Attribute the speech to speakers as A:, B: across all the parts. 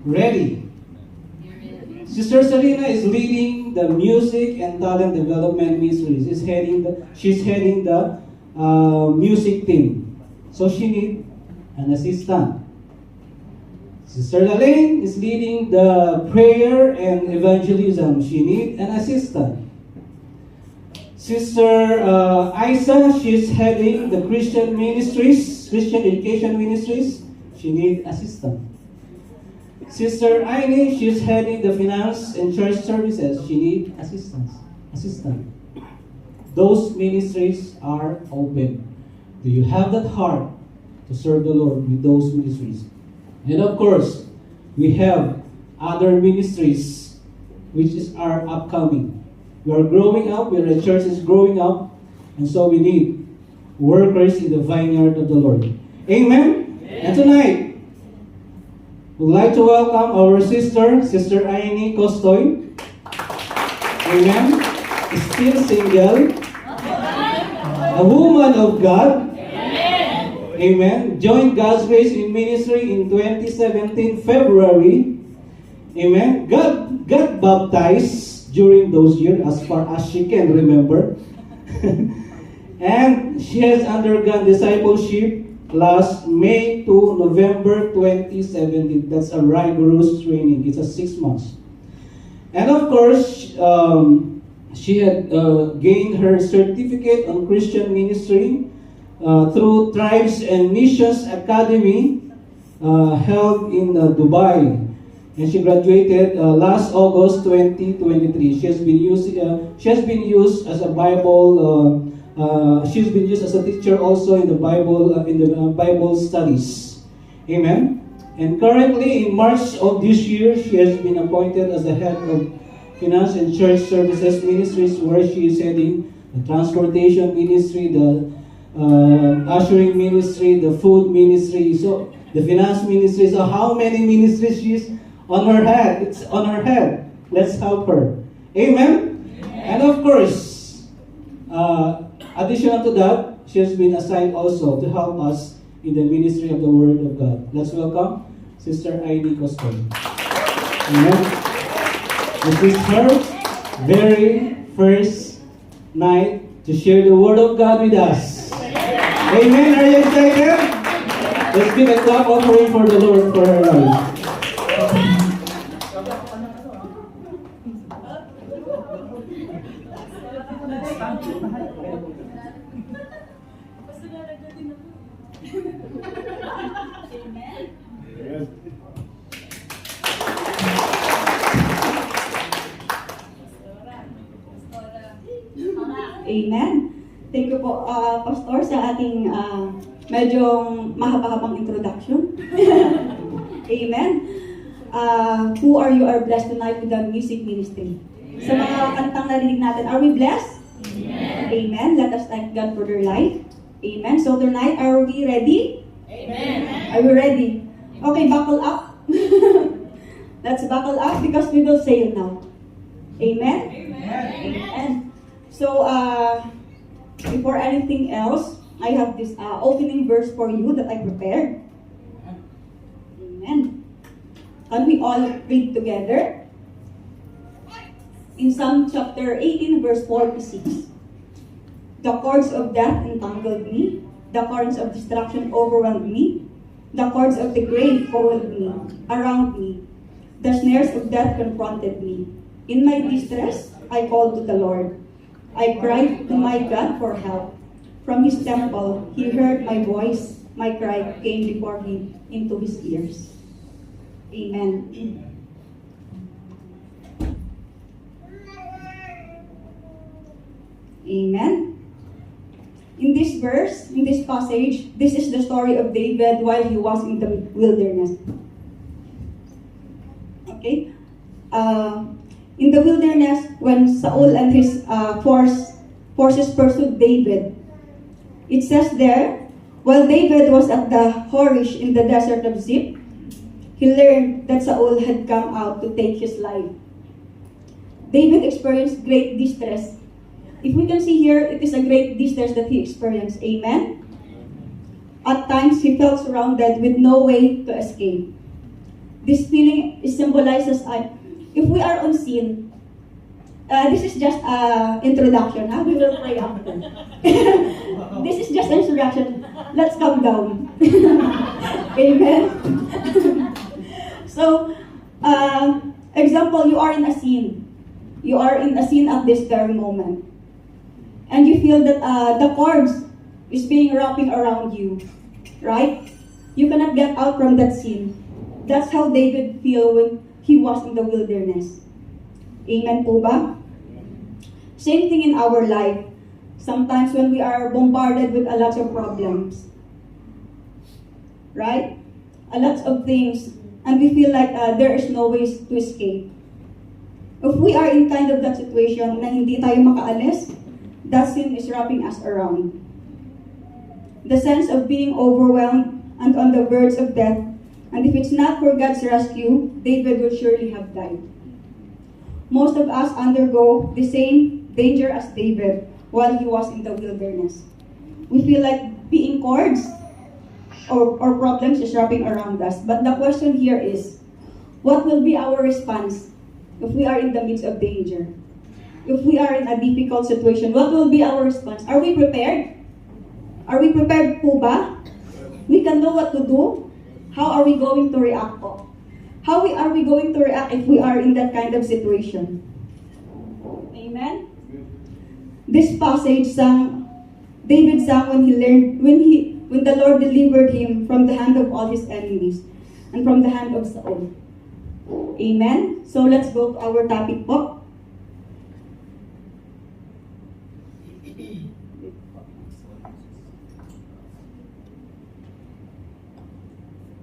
A: ready. Sister Selena is leading the music and talent development ministries. She's heading the music team. So she needs an assistant. Sister Elaine is leading the prayer and evangelism. She needs an assistant. Sister Isa, she's heading the Christian ministries, Christian education ministries. She needs assistant. Sister Aine, she's heading the finance and church services. She needs assistant. Those ministries are open. Do you have that heart to serve the Lord with those ministries? And of course, we have other ministries which are upcoming. We are growing up, the church is growing up, and so we need workers in the vineyard of the Lord. Amen? And tonight, we'd like to welcome our Sister Aine Costoy. Amen? Still single. A woman of God. Amen. Joined God's Grace in Ministry in 2017, February. Amen. God got baptized during those years as far as she can remember. And she has undergone discipleship last May to November 2017. That's a rigorous training. It's a 6 months. And of course, she had gained her certificate on Christian ministry through Tribes and Missions Academy held in Dubai. And she graduated last August 2023. She has been used as a Bible. She's been used as a teacher also in the Bible studies. Amen. And currently, in March of this year, she has been appointed as the head of Finance and Church Services Ministries, where she is heading the transportation ministry, the ushering ministry, the food ministry, so the finance ministry. So how many ministries she's on her head? It's on her head. Let's help her. Amen? And of course, additional to that, she has been assigned also to help us in the ministry of the Word of God. Let's welcome Sister Aine Costoy. Amen. This is her very first night to share the Word of God with us. Amen. Are you excited? Let's give a clap offering for the Lord for her life.
B: Amen. Thank you po, Pastor, sa ating medyo mahaba-habang introduction. Amen. Who are you are blessed tonight with the music ministry? Amen. Sa mga kantang narinig natin, are we blessed? Amen. Amen. Let us thank God for their life. Amen. So tonight, are we ready? Amen. Are we ready? Okay, buckle up. Let's buckle up because we will sail now. Amen? Amen. Amen. So, before anything else, I have this opening verse for you that I prepared. Amen. Can we all read together? In Psalm chapter 18, verse 46. The cords of death entangled me. The cords of destruction overwhelmed me. The cords of the grave coiled me around me. The snares of death confronted me. In my distress, I called to the Lord. I cried to my God for help. From his temple, he heard my voice. My cry came before him into his ears. Amen. Amen. In this verse, in this passage, this is the story of David while he was in the wilderness. Okay? In the wilderness, when Saul and his forces pursued David, it says there, while David was at the Horish in the desert of Ziph, he learned that Saul had come out to take his life. David experienced great distress. If we can see here, it is a great distress that he experienced. Amen? At times, he felt surrounded with no way to escape. This feeling is symbolizes, if we are on sin, this is just introduction, huh? We will pray after. This is just an introduction. Let's calm down. Amen. So, example, you are in a scene. You are in a scene at this very moment. And you feel that the cords is being wrapping around you. Right? You cannot get out from that scene. That's how David feel when he was in the wilderness. Amen po ba? Same thing in our life. Sometimes when we are bombarded with a lot of problems. Right? A lot of things. And we feel like there is no ways to escape. If we are in kind of that situation na hindi tayo makaalis, that sin is wrapping us around. The sense of being overwhelmed and on the verge of death, and if it's not for God's rescue, David will surely have died. Most of us undergo the same danger as David while he was in the wilderness. We feel like being cords or problems is wrapping around us. But the question here is, what will be our response if we are in the midst of danger? If we are in a difficult situation, what will be our response? Are we prepared? Are we prepared po ba? We can know what to do. How are we going to react po? How are we going to react if we are in that kind of situation? Amen? This passage David sang when the Lord delivered him from the hand of all his enemies and from the hand of Saul. Amen? So let's go to our topic po.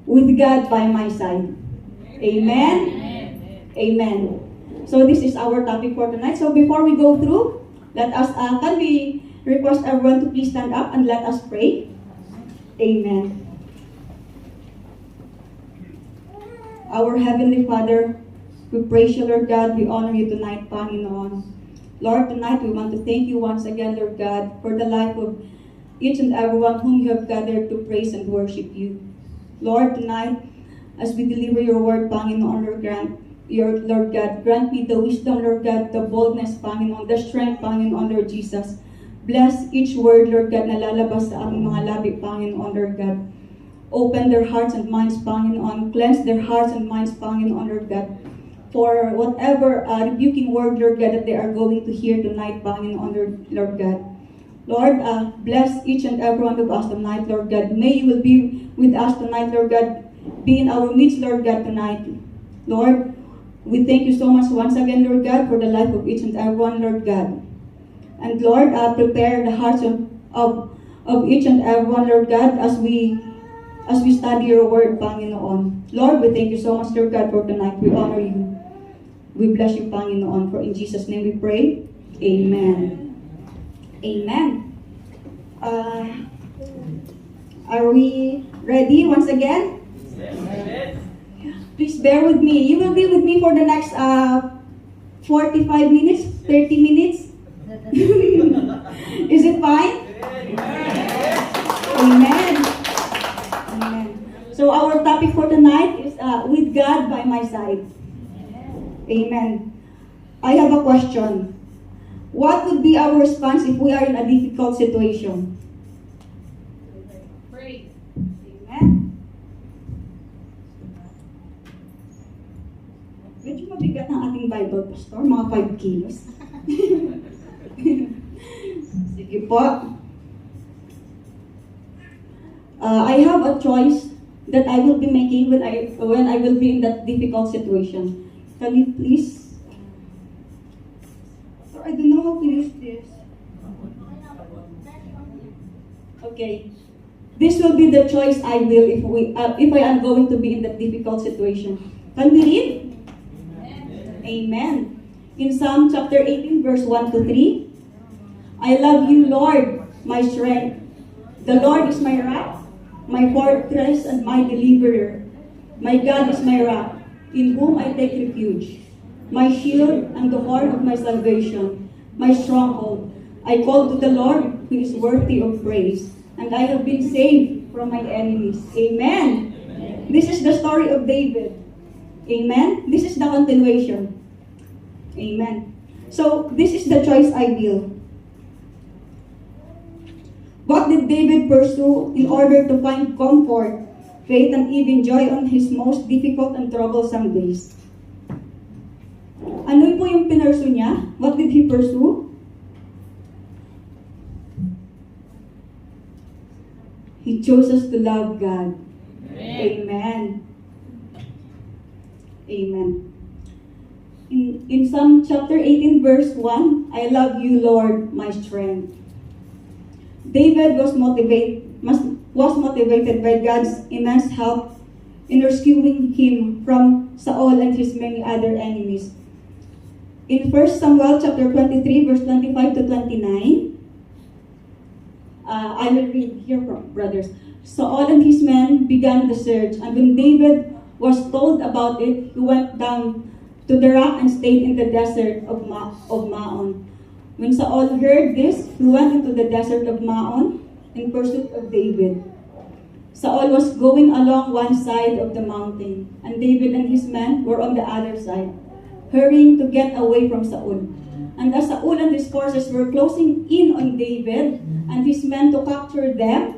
B: With God by my side. Amen? Amen. So this is our topic for tonight. So before we go through, let us, can we request everyone to please stand up and let us pray? Amen. Our Heavenly Father, we praise you, Lord God. We honor you tonight, Panginoon. Lord, tonight we want to thank you once again, Lord God, for the life of each and everyone whom you have gathered to praise and worship you. Lord, tonight, as we deliver your word, Panginoon, Lord God, grant me the wisdom, Lord God, the boldness, Panginoon, the strength, Panginoon, Lord Jesus. Bless each word, Lord God, na lalabas sa aming mga labi, Panginoon, Lord God. Open their hearts and minds, Panginoon. Cleanse their hearts and minds, Panginoon, Lord God. For whatever rebuking word, Lord God, that they are going to hear tonight, Panginoon, Lord God. Lord, bless each and every one of us tonight, Lord God. May you will be with us tonight, Lord God. Be in our midst, Lord God, tonight. Lord, we thank you so much once again, Lord God, for the life of each and every one, Lord God. And Lord, prepare the hearts of each and every one, Lord God, as we study your word, Panginoon. Lord, we thank you so much, Lord God, for tonight. We honor you. We bless you, Panginoon. For in Jesus' name we pray. Amen. Amen. Are we ready once again? Yes. Please bear with me. You will be with me for the next 45 minutes, 30 minutes. Is it fine? Yes. Amen. Amen. So our topic for tonight is with God by my side. Amen. I have a question. What would be our response if we are in a difficult situation? Pray. Amen. Medyo mabigat ang ating Bible, Pastor. Mga 5 kilos. Sige po. I have a choice that I will be making when I will be in that difficult situation. Can you please? I don't know how to use this. Okay. This will be the choice I will if I am going to be in that difficult situation. Can we read? Amen. In Psalm chapter 18, verse 1 to 3. I love you, Lord, my strength. The Lord is my rock, my fortress and my deliverer. My God is my rock, in whom I take refuge. My shield and the horn of my salvation, my stronghold. I call to the Lord, who is worthy of praise, and I have been saved from my enemies. Amen. Amen. This is the story of David. Amen? This is the continuation. Amen. So, this is the choice ideal. What did David pursue in order to find comfort, faith, and even joy on his most difficult and troublesome days? Ano po yung pinursu niya? What did he pursue? He chose us to love God. Amen. Amen. In Psalm chapter 18 verse 1, I love you, Lord, my strength. David was motivated by God's immense help in rescuing him from Saul and his many other enemies. In 1 Samuel chapter 23 verse 25 to 29, I will read here from brothers. Saul and his men began the search, and when David was told about it, he went down to the rock and stayed in the desert of Maon. When Saul heard this, he went into the desert of Maon in pursuit of David. Saul was going along one side of the mountain, and David and his men were on the other side, hurrying to get away from Saul. And as Saul and his forces were closing in on David and his men to capture them,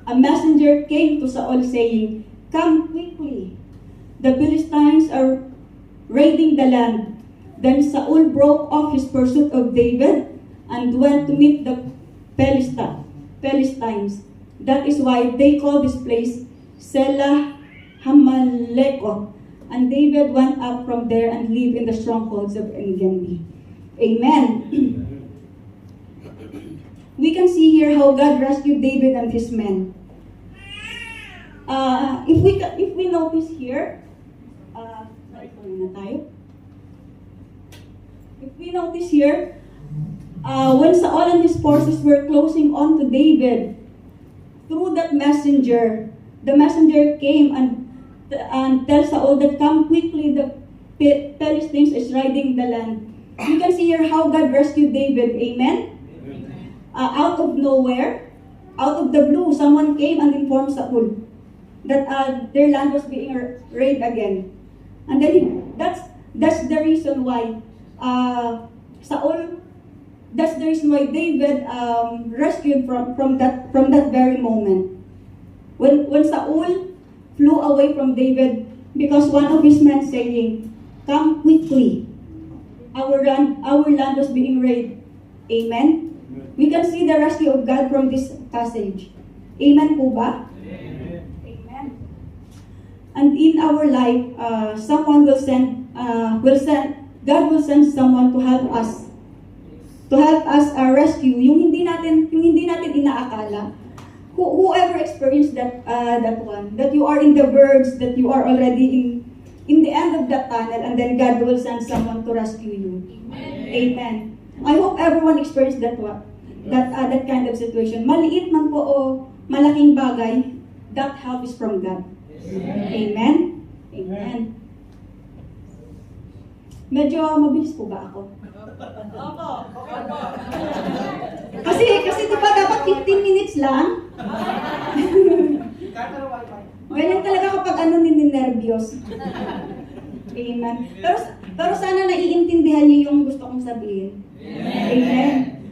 B: a messenger came to Saul saying, "Come quickly, the Philistines are raiding the land." Then Saul broke off his pursuit of David and went to meet the Philistines. That is why they call this place Selah Hamalekot. And David went up from there and lived in the strongholds of En-Gedi. Amen. We can see here how God rescued David and his men. If we notice here, if we notice here, when Saul and his forces were closing on to David, through that messenger, the messenger came and tells Saul that come quickly, the Philistines is raiding the land. You can see here how God rescued David. Amen? Out of nowhere, out of the blue, someone came and informed Saul that their land was being raided again. And then that's the reason why that's the reason why David rescued from that very moment. When Saul flew away from David because one of his men saying, "Come quickly, our land was being raided." Amen? We can see the rescue of God from this passage. Amen po ba? Amen. And in our life, God will send someone to help us rescue yung hindi natin inaakala. Whoever experienced that one, that you are in the verge, that you are already in the end of that tunnel, and then God will send someone to rescue you. Amen. I hope everyone experienced that kind of situation. Maliit man po o malaking bagay, that help is from God. Amen. Amen. Medyo mabilis po ba ako? Kasi di ba dapat 15 minutes lang? Ganyan talaga kapag ninenervyos. Amen. Pero sana naiintindihan niyo yung gusto kong sabihin. Amen.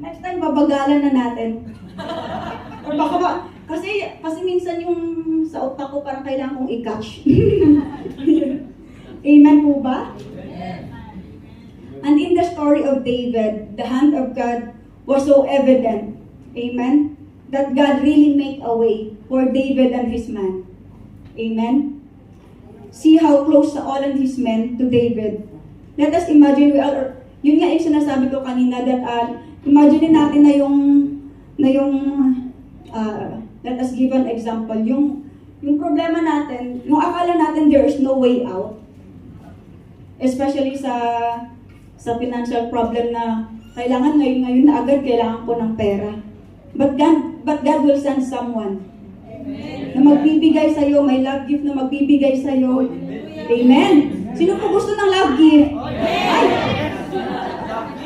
B: Next time, babagalan na natin. Or baka kasi minsan yung sa utak ko parang kailangan kong i-catch. Amen po ba? And in the story of David, the hand of God was so evident. Amen? That God really made a way for David and his men. Amen? See how close Saul and his men to David. Let us imagine, yun nga yung sinasabi ko kanina, that imagine natin let us give an example, yung problema natin, yung akala natin there is no way out, especially sa financial problem na kailangan ngayon na agad kailangan ko ng pera. But God will send someone na magbibigay sa'yo, may love gift na magbibigay sa'yo. Amen? Sino po gusto ng love gift? Ay!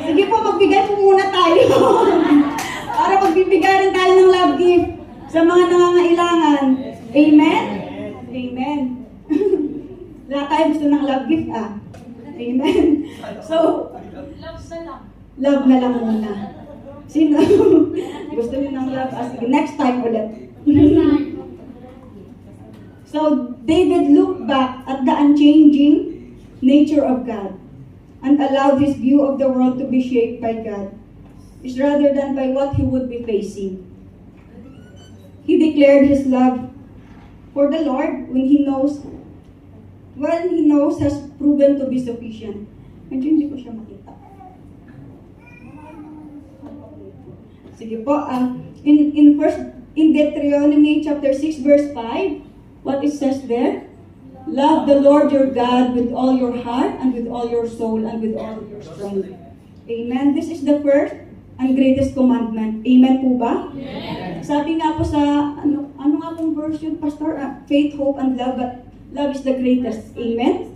B: Sige po, magbigay po muna tayo. Para magbibigay rin tayo ng love gift sa mga nangangailangan. Amen? Amen. Lahat tayo gusto ng love gift, Amen. So, love na lang muna. Sino? Gusto niyo ng love? Sige, next time ulit. So, David looked back at the unchanging nature of God and allowed his view of the world to be shaped by God, rather than by what he would be facing. He declared his love for the Lord when he knows has proven to be sufficient. Medyo hindi ko siya makita. Sige po, in Deuteronomy chapter 6 verse 5, what it says there? Love the Lord your God with all your heart and with all your soul and with all your strength. Amen. This is the first and greatest commandment. Amen po ba? Yes. Sabi nga po sa, ano nga pong version, Pastor? Faith, hope, and love, but love is the greatest. Amen?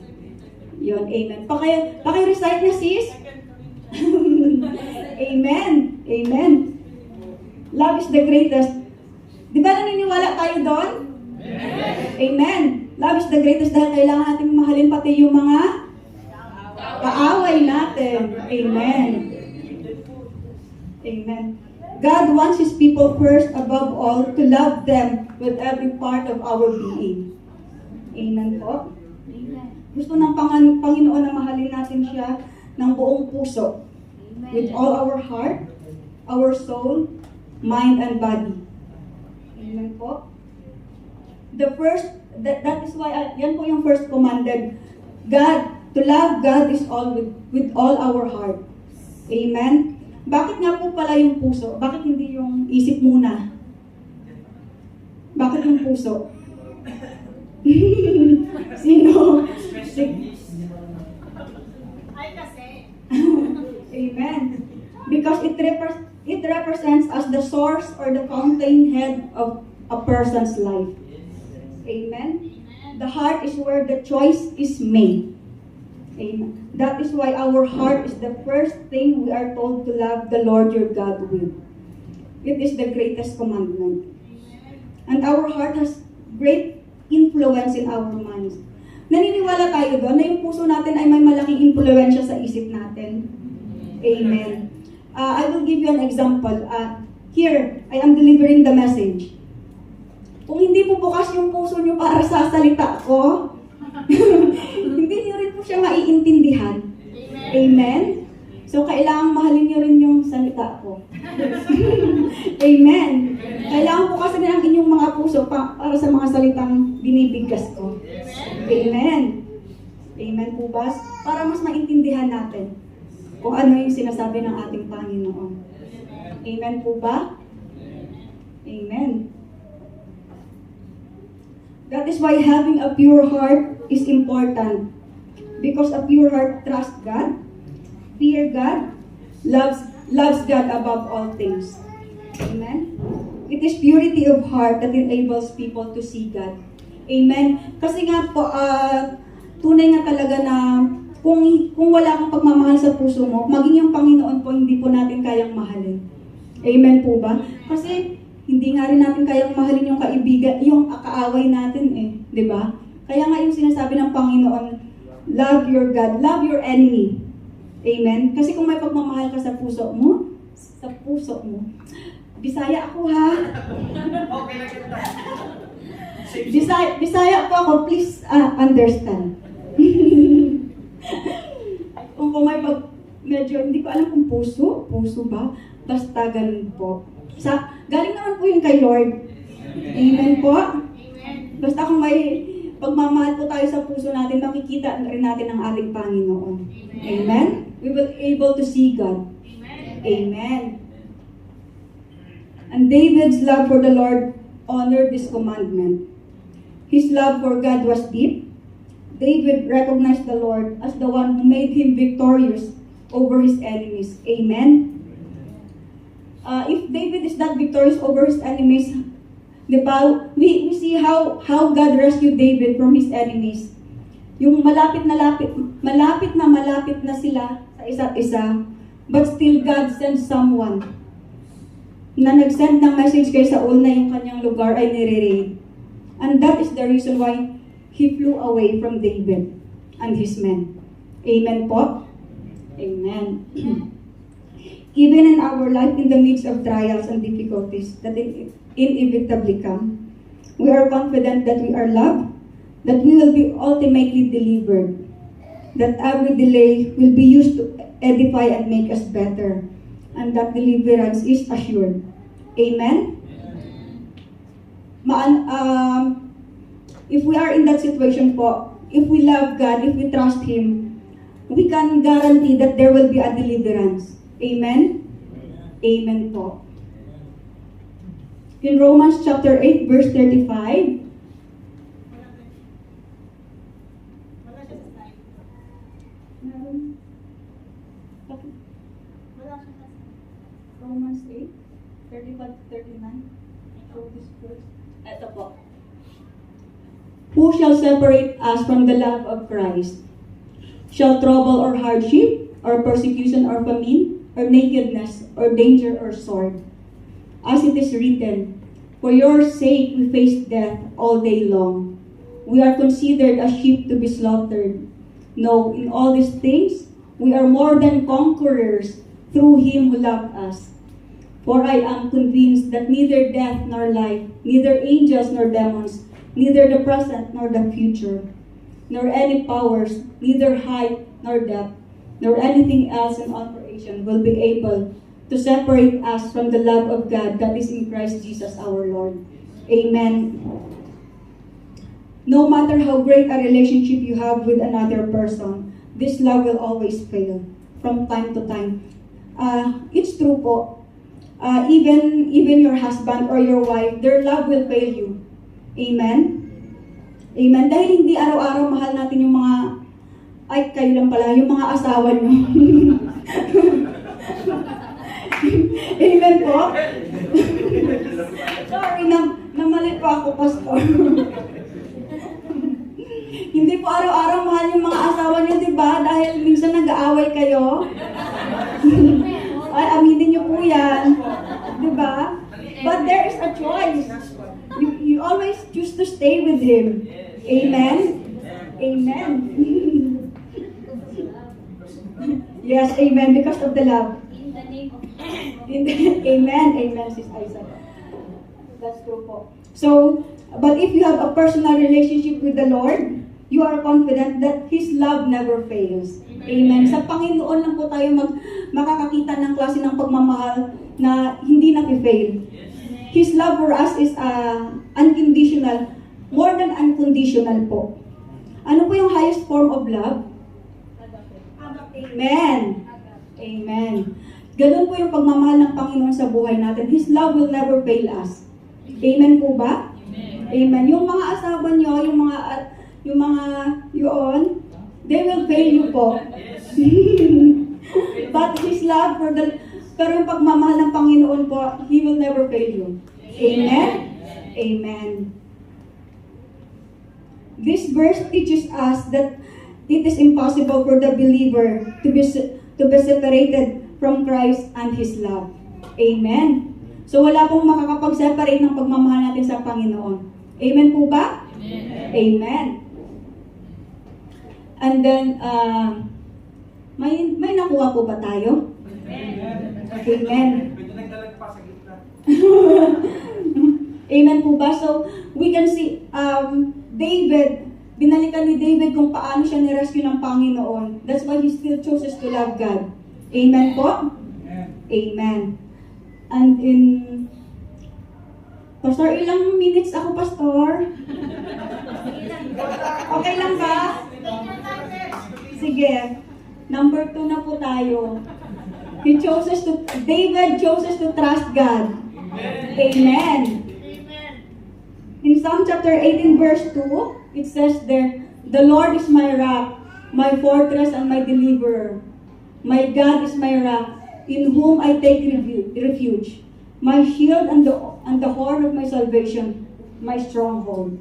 B: Yun, amen. Paki-recite na sis. Amen. Amen. Love is the greatest. Di ba naniniwala tayo doon? Yes. Amen. Love is the greatest dahil kailangan natin mahalin pati yung mga kaaway natin. Amen. Amen. God wants His people first, above all, to love them with every part of our being. Amen po. Amen. Gusto ng Panginoon na mahalin natin siya ng buong puso. Amen. With all our heart, our soul, mind, and body. Amen po. The first, that is why, yan po yung first commanded. God, to love God is all with all our heart. Amen. Bakit nga po pala yung puso? Bakit hindi yung isip muna? Bakit yung puso? Sino?
C: Ay kasi.
B: Amen. Because it represents as the source or the fountainhead of a person's life. Amen. The heart is where the choice is made. Amen. That is why our heart is the first thing we are told to love the Lord your God with. It is the greatest commandment. And our heart has great influence in our minds. Naniniwala tayo doon na yung puso natin ay may malaking influensya sa isip natin. Amen. I will give you an example. Here, I am delivering the message. Kung hindi po bukas yung puso nyo para sa salita ko, hindi nyo rin po siya maiintindihan. Amen? So, kailangan mahalin nyo rin yung salita ko. Amen? Kailangan po kasi ang inyong mga puso para sa mga salitang binibigkas ko. Amen? Amen po ba? Para mas maintindihan natin kung ano yung sinasabi ng ating Panginoon. Amen po ba? Amen. That is why having a pure heart is important. Because a pure heart trusts God, fear God, loves God above all things. Amen? It is purity of heart that enables people to see God. Amen? Kasi nga po, tunay nga talaga na kung wala kang pagmamahal sa puso mo, maging yung Panginoon po, hindi po natin kayang mahalin. Amen po ba? Kasi hindi nga rin natin kayang mahalin yung kaibigan, yung kaaway natin di ba? Kaya nga yung sinasabi ng Panginoon, love your God, love your enemy. Amen? Kasi kung may pagmamahal ka sa puso mo, Bisaya ako ha. Bisaya po ako, please understand. Kung may medyo, hindi ko alam kung puso ba? Basta ganun po. Galing naman po yun kay Lord. Amen po? Basta kung may pagmamahal po tayo sa puso natin, makikita rin natin ang ating Panginoon. Amen? We will be able to see God. Amen. And David's love for the Lord honored this commandment. His love for God was deep. David recognized the Lord as the one who made him victorious over his enemies. Amen? If David is not victorious over his enemies, diba, we see how God rescued David from his enemies. Yung malapit na sila sa isa't isa, but still God sent someone na nag-send ng message kay Saul na yung kanyang lugar ay nire-raid. And that is the reason why he flew away from David. and His men. Amen po? Amen. Even in our life, in the midst of trials and difficulties that inevitably come, we are confident that we are loved, that we will be ultimately delivered, that every delay will be used to edify and make us better, and that deliverance is assured. Amen? If we are in that situation po, if we love God, if we trust Him, we can guarantee that there will be a deliverance. Amen? Amen po. In Romans chapter 8, verse 35, Romans 8, 35-39. Show this verse. Ito po. Who shall separate us from the love of Christ? Shall trouble or hardship, or persecution or famine, or nakedness, or danger or sword? As it is written, for your sake we face death all day long. We are considered as sheep to be slaughtered. No, in all these things, we are more than conquerors through Him who loved us. For I am convinced that neither death nor life, neither angels nor demons, neither the present nor the future, nor any powers, neither height nor depth, nor anything else in all creation will be able to separate us from the love of God that is in Christ Jesus our Lord. Amen. No matter how great a relationship you have with another person, this love will always fail from time to time. It's true po. Even your husband or your wife, their love will fail you. Amen? Amen. Dahil hindi araw-araw mahal natin yung mga, ay kayo lang pala, yung mga asawa nyo. Amen po? Sorry, namali pa ako, Pastor. Hindi po araw-araw mahal yung mga asawa nyo, di ba? Dahil minsan nag-aaway kayo. Ay, aminin nyo po yan. Di ba? But there is a choice. You always choose to stay with Him. Amen? Amen. Yes, amen. Because of the love.
C: In the name of
B: Amen. Amen, Sis Isa. That's true po. So, but if you have a personal relationship with the Lord, you are confident that His love never fails. Amen. Sa Panginoon lang po tayo makakakita ng klase ng pagmamahal na hindi na-fail. His love for us is unconditional, more than unconditional po. Ano po yung highest form of love? Amen. Amen. Ganun po yung pagmamahal ng Panginoon sa buhay natin. His love will never fail us. Amen po ba? Amen. Yung mga asawa nyo, yung mga yun, they will fail you po. But His love pero yung pagmamahal ng Panginoon po, He will never fail you. Amen? Amen. This verse teaches us that it is impossible for the believer to be separated from Christ and His love. Amen? So wala pong makakapag-separate ng pagmamahal natin sa Panginoon. Amen po ba?
C: Amen.
B: Amen. And then, may nakuha po ba tayo? Amen. Amen po ba? So, we can see, David, binalikan ni David kung paano siya nirescue ng Panginoon. That's why he still chooses to love God. Amen po? Amen. And in, Pastor, ilang minutes ako, Pastor? Okay lang ba? Sige. Number 2 na po tayo. David chooses to trust God. Amen. In Psalm chapter 18 verse 2, it says there, the Lord is my rock, my fortress and my deliverer. My God is my rock, in whom I take refuge. My shield and the horn of my salvation, my stronghold.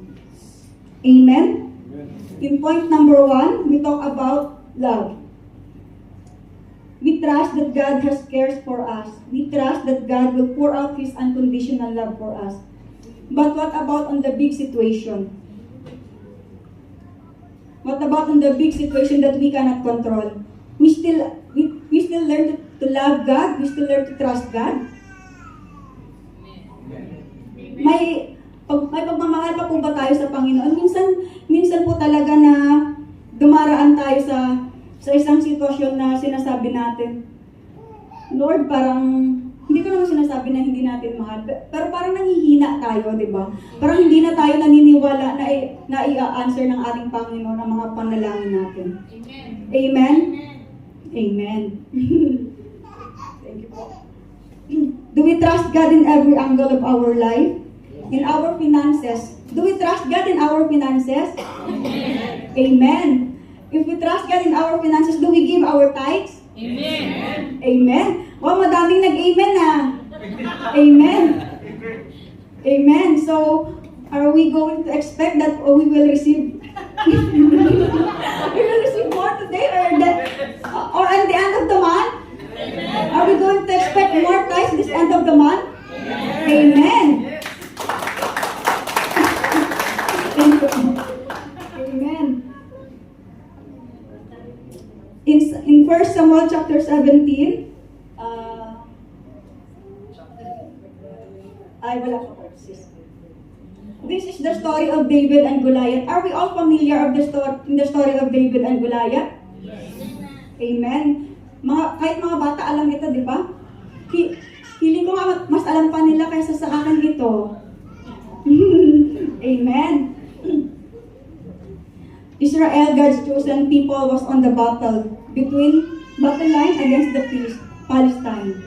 B: Amen? In point number 1, we talk about love. We trust that God has cares for us. We trust that God will pour out His unconditional love for us. But what about on the big situation? What about in the big situation that we cannot control? We still learn to love God. We still learn to trust God. May pagmamahal pa po ba tayo sa Panginoon? Minsan po talaga na dumaraan tayo sa isang sitwasyon na sinasabi natin, Lord, parang, hindi ko naman sinasabi na hindi natin mahal, pero parang nanghihina tayo, di ba? Parang hindi na tayo naniniwala na i-answer ng ating Panginoon ang mga panalangin natin. Amen? Amen. Thank you po. Do we trust God in every angle of our life? In our finances? Do we trust God in our finances? Amen. Amen. If we trust God in our finances, do we give our tithes? Amen. Amen. Wow, madaming nag-amen na. Amen. Amen. So, are we going to expect that we will receive we will receive more today or at the end of the month? Are we going to expect more tithes this end of the month? Amen. Amen. In 1 Samuel chapter 17, this is the story of David and Goliath. Are we all familiar of the story of David and Goliath? Yes. Amen. Kahit mga bata alam ito, di ba? Feeling ko nga mas alam pa nila kaysa sa akin ito. Amen. Israel, God's chosen people, was on the battle line against the Palestine.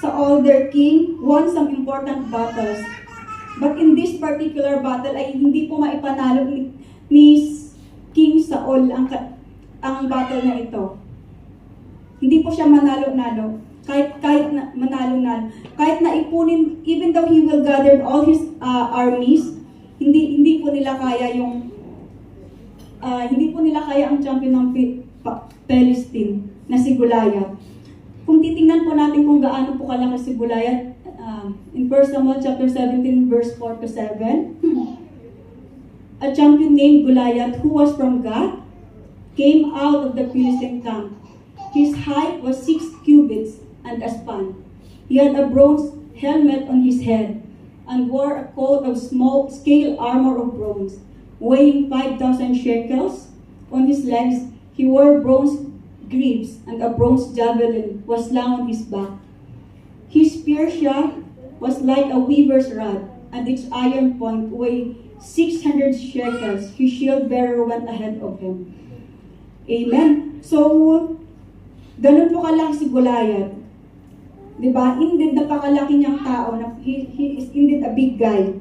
B: Saul, their king, won some important battles. But in this particular battle ay hindi po maipanalo ni King Saul ang battle na ito. Hindi po siya manalo-nalo. Kahit na manalo-nalo. Kahit na ipunin, even though he will gather all his armies, hindi po nila kaya ang champion ng Palestine na si Goliath. Kung titingnan po natin kung gaano po kalaki si Goliath, in 1 Samuel chapter 17 verse 4 to 7, a champion named Goliath, who was from God, came out of the Philistine camp. His height was 6 cubits and a span. He had a bronze helmet on his head and wore a coat of small scale armor of bronze, weighing 5,000 shekels. On his legs, he wore bronze greaves, and a bronze javelin was slung on his back. His spear shaft was like a weaver's rod, and its iron point weighed 600 shekels. His shield bearer went ahead of him. Amen. So, ganun po kalaki si Goliath. Diba? Indeed, napakalaki niyang tao. He is indeed a big guy.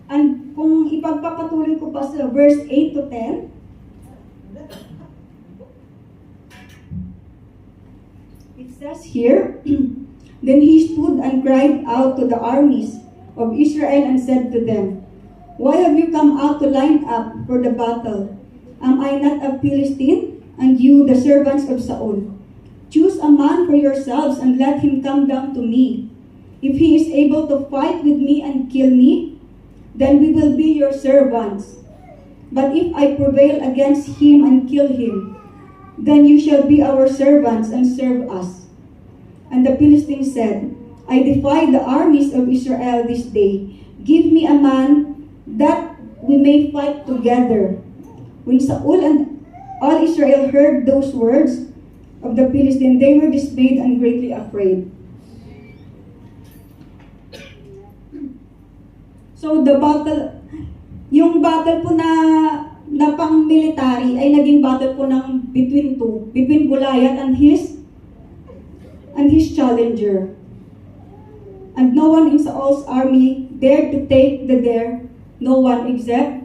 B: And kung ipagpapatuloy ko pa sa verse 8 to 10, it says here, then he stood and cried out to the armies of Israel and said to them, why have you come out to line up for the battle? Am I not a Philistine, and you the servants of Saul? Choose a man for yourselves and let him come down to me. If he is able to fight with me and kill me, then we will be your servants. But if I prevail against him and kill him, then you shall be our servants and serve us. And the Philistines said, I defy the armies of Israel this day. Give me a man that we may fight together. When Saul and all Israel heard those words of the Philistines, they were dismayed and greatly afraid. So yung battle po na pang-military ay naging battle po ng between Goliath and his challenger. And no one in Saul's army dared to take the dare, no one except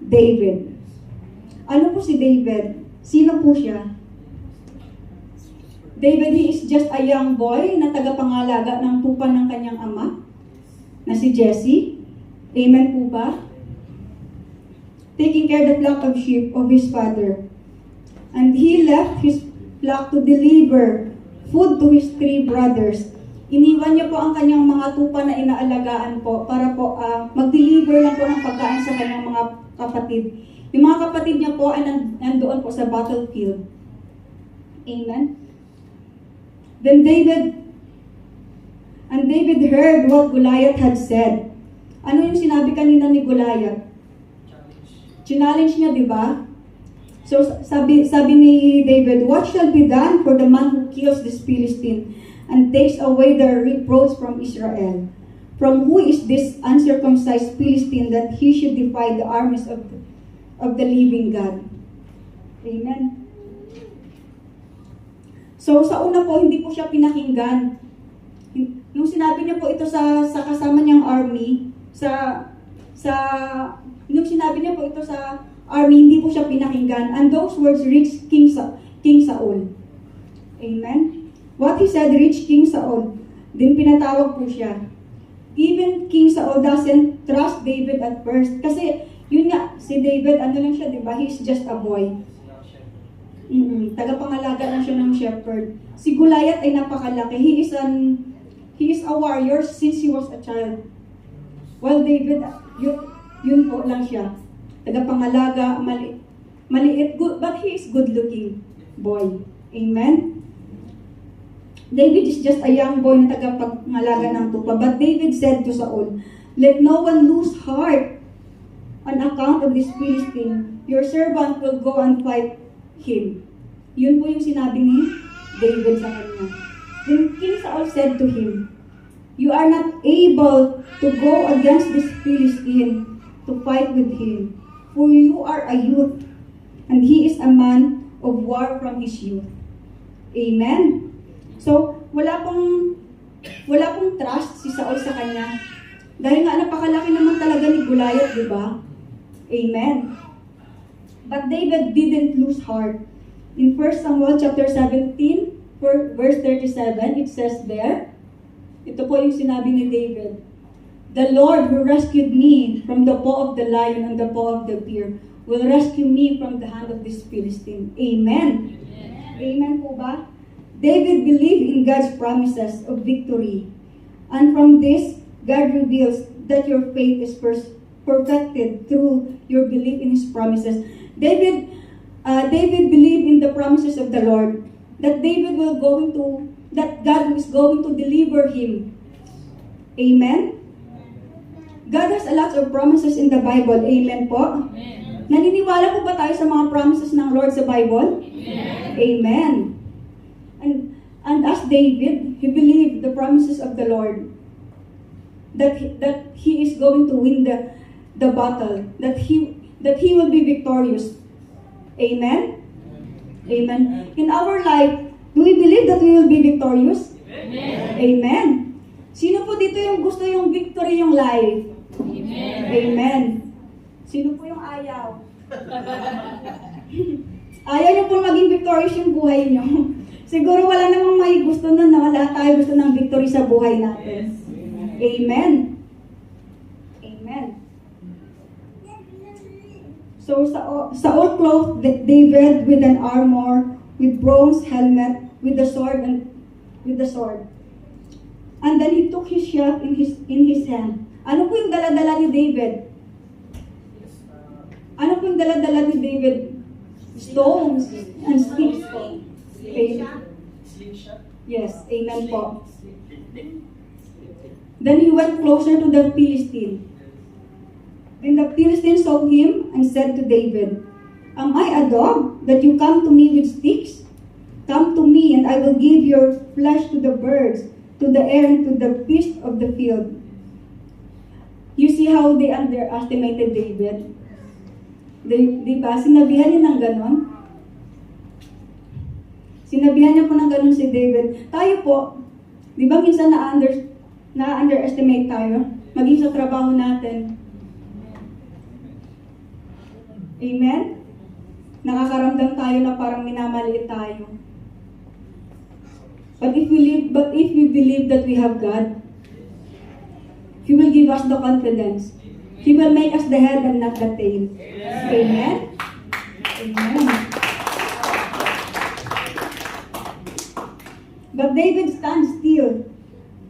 B: David. Ano po si David? Sino po siya? David, he is just a young boy na tagapangalaga ng tupa ng kanyang ama, na si Jesse. Amen po ba? Taking care of the flock of sheep of his father. And he left his flock to deliver food to his 3 brothers. Iniwan niya po ang kanyang mga tupa na inaalagaan po para po mag-deliver lang po ng pagkain sa kanyang mga kapatid. Yung mga kapatid niya po ay nandoon po sa battlefield. Amen? Then David heard what Goliath had said. Ano yung sinabi kanina ni Goliath? Challenge niya, di ba? So sabi ni David, what shall be done for the man who kills this Philistine and takes away the reproach from Israel? From who is this uncircumcised Philistine that he should defy the armies of the living God? Amen. So sa una po, hindi po siya pinakinggan. Nung sinabi niya po ito sa kasama niyang army, nung sinabi niya po ito sa army, hindi po siya pinakinggan. And those words reached King Saul. Amen? What he said reached King Saul. Then pinatawag po siya. Even King Saul doesn't trust David at first. Kasi, yun nga, si David, ano lang siya, di ba? He's just a boy. Tagapangalaga lang siya ng shepherd. Si Goliath ay napakalaki. He is a warrior since he was a child. While David, yun po lang siya. Tagapangalaga, maliit, good, but he is good-looking boy. Amen? David is just a young boy na tagapangalaga ng tupa. But David said to Saul, let no one lose heart on account of this Philistine. Your servant will go and fight him. Yun po yung sinabi ni David sa kanya. Then King Saul said to him, you are not able to go against this Philistine to fight with him. For you are a youth, and he is a man of war from his youth. Amen? So, wala pong trust si Saul sa kanya. Dahil nga napakalaki naman talaga ni Goliath, di ba? Amen? But David didn't lose heart. In 1 Samuel chapter 17, verse 37, it says there, ito po yung sinabi ni David, the Lord who rescued me from the paw of the lion and the paw of the bear will rescue me from the hand of this Philistine. Amen. Amen po ba? David believed in God's promises of victory. And from this, God reveals that your faith is perfected through your belief in His promises. David believed in the promises of the Lord, that God is going to deliver him. Amen? God has a lot of promises in the Bible. Amen po? Amen. Naniniwala po ba tayo sa mga promises ng Lord sa Bible? Amen. Amen. And as David, he believed the promises of the Lord. That he is going to win the battle. That he will be victorious. Amen? Amen. In our life, do we believe that we will be victorious? Amen. Amen. Sino po dito yung gusto yung victory yung life? Amen. Amen. Sino po yung ayaw? Ayaw nyo po maging victorious yung buhay nyo. Siguro wala namang may gusto nun na wala tayo gusto ng victory sa buhay natin. Yes. Amen. Amen. So Saul clothed David with an armor, with bronze helmet, with the sword. And then he took his shield in his hand. Ano po yung dala-dala ni David? Ano po yung dala-dala ni David? Stones and sticks. Yes, amen po. Then he went closer to the Philistine. Then the Philistine saw him and said to David, am I a dog that you come to me with sticks? Come to me and I will give your flesh to the birds, to the air, and to the beasts of the field. You see how they underestimated David? Diba? Sinabihan niya ng ganon. Sinabihan niya po ng ganon si David. Tayo po, di ba minsan na-underestimate tayo? Maging sa trabaho natin. Amen? Nakakaramdam tayo na parang minamaliit tayo. But if we believe that we have God, He will give us the confidence. He will make us the head and not the tail. Amen? Amen. But David stands still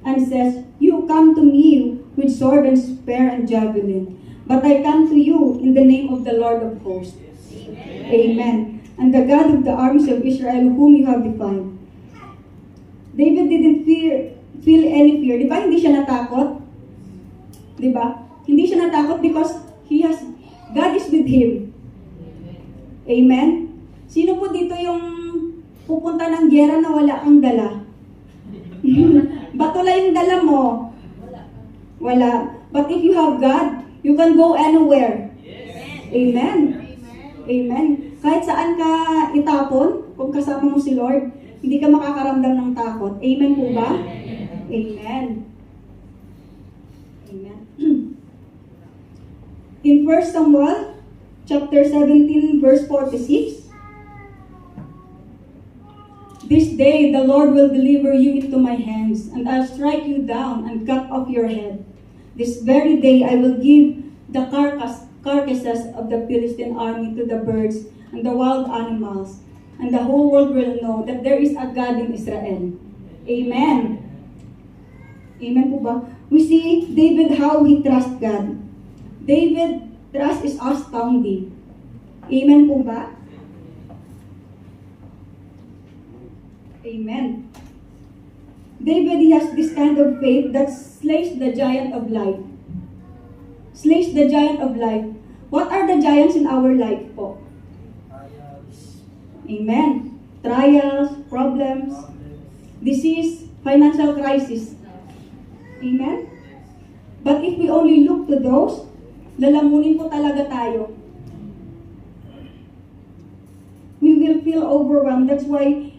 B: and says, you come to me with sword and spear and javelin, But I come to you in the name of the Lord of hosts. Amen. And the God of the armies of Israel, whom you have defied. David didn't feel any fear. Di ba? Hindi siya natakot. Di ba? Hindi siya natakot because God is with him. Amen? Sino po dito yung pupunta ng gyera na wala kang dala? Bato lang yung dala mo. Wala. But if you have God, you can go anywhere. Amen. Amen. Kahit saan ka itapon, kung kasama mo si Lord, hindi ka makakaramdam ng takot. Amen po ba? Amen. Amen. In 1 Samuel, chapter 17, verse 46, this day the Lord will deliver you into my hands, and I'll strike you down and cut off your head. This very day I will give the carcasses of the Philistine army to the birds and the wild animals, and the whole world will know that there is a God in Israel. Amen. Amen po ba? We see David how he trusts God. David trust is astounding. Amen po ba? Amen. David has this kind of faith that slays the giant of life. Slays the giant of life. What are the giants in our life po? Amen. Trials, problems, disease, financial crisis. Amen. But if we only look to those, lalamunin po talaga tayo. We will feel overwhelmed. That's why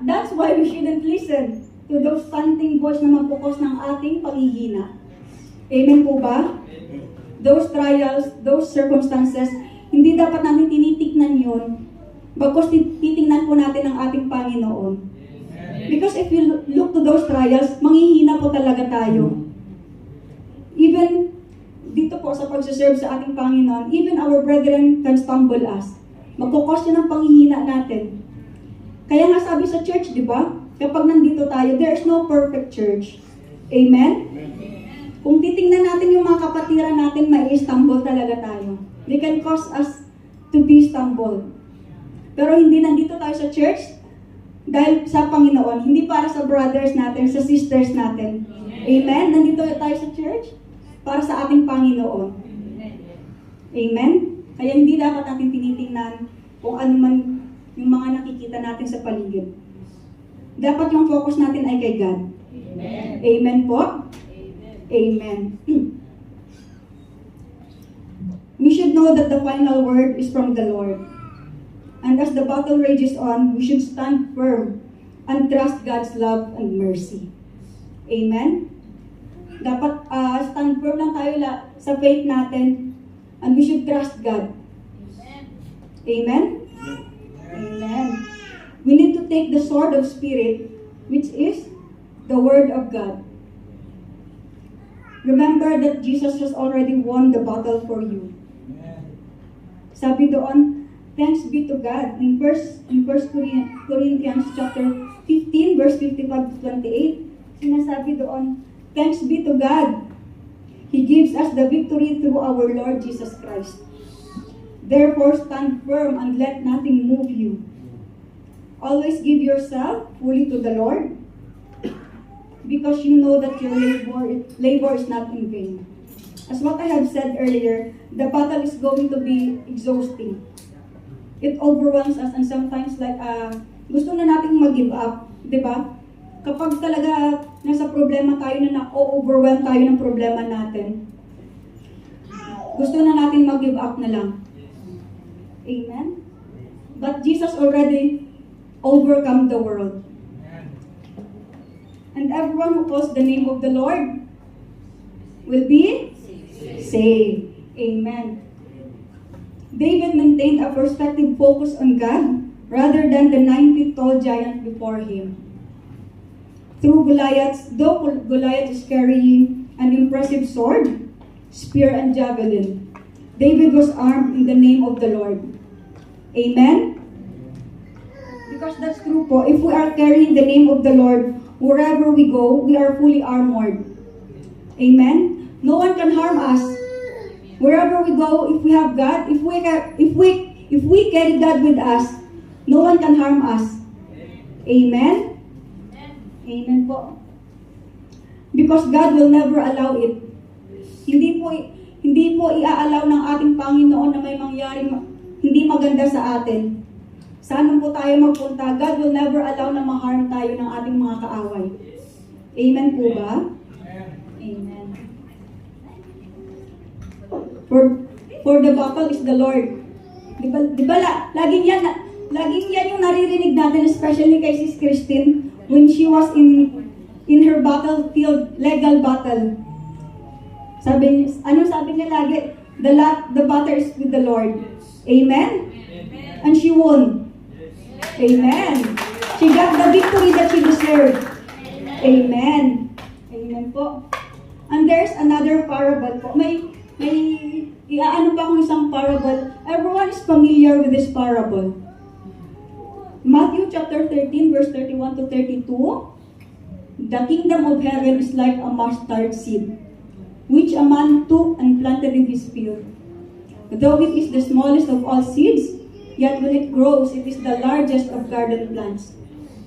B: that's why we shouldn't listen to those stunting voice na magpukos ng ating panghihina. Amen po ba? Those trials, those circumstances, hindi dapat natin tinitignan yun. Bagkus titingnan po natin ang ating Panginoon. Because if you look to those trials, manghihina po talaga tayo. Even dito po sa pagsaserve sa ating Panginoon, even our brethren can stumble us. Magkukos yun ang panghihina natin. Kaya nga sabi sa church, di ba? Kapag nandito tayo, there is no perfect church. Amen? Kung titingnan natin yung mga kapatiran natin, may stumble talaga tayo. They can cause us to be stumbled. Pero hindi nandito tayo sa church dahil sa Panginoon, hindi para sa brothers natin, sa sisters natin. Amen? Nandito tayo sa church para sa ating Panginoon. Amen? Kaya hindi dapat natin tinitingnan kung ano man yung mga nakikita natin sa paligid. Dapat yung focus natin ay kay God. Amen. Amen po? Amen. We should know that the final word is from the Lord. And as the battle rages on, we should stand firm and trust God's love and mercy. Amen? Dapat stand firm lang tayo sa faith natin, and we should trust God. Amen? Amen. We need to take the sword of Spirit, which is the Word of God. Remember that Jesus has already won the battle for you. Sabi doon, thanks be to God. In 1 Corinthians chapter 15, verse 55 to 28, sinasabi doon, thanks be to God. He gives us the victory through our Lord Jesus Christ. Therefore, stand firm and let nothing move you. Always give yourself fully to the Lord, because you know that your labor is not in vain. As what I have said earlier, the battle is going to be exhausting. It overwhelms us, and sometimes gusto na nating mag-give up, di ba? Kapag talaga nasa problema tayo na na-overwhelm tayo ng problema natin, gusto na natin mag-give up na lang. Amen? But Jesus already overcome the world. And everyone who calls the name of the Lord will be saved. Amen. David maintained a perspective focus on God rather than the 9 feet tall giant before him. Though Goliath is carrying an impressive sword, spear, and javelin, David was armed in the name of the Lord. Amen? Because that's true po. If we are carrying the name of the Lord, wherever we go, we are fully armored. Amen? No one can harm us. Wherever we go, if we have God, if we carry God with us, no one can harm us. Amen? Amen po. Because God will never allow it. Hindi po iaalaw ng ating Panginoon na may mangyaring hindi maganda sa atin. Saan po tayo magpunta, God will never allow na ma-harm tayo ng ating mga kaaway. Amen po ba? Amen. For the battle is the Lord. Diba laging yan yung naririnig natin, especially kay Sis Christine, when she was in her battlefield, legal battle. Sabi niya lagi? The battle is with the Lord. Amen? And she won. Amen. She got the victory that she deserved. Amen. Amen po. And there's another parable po. May iaano pa akong isang parable. Everyone is familiar with this parable. Matthew chapter 13 verse 31 to 32. The kingdom of heaven is like a mustard seed, which a man took and planted in his field. Though it is the smallest of all seeds, yet when it grows, it is the largest of garden plants,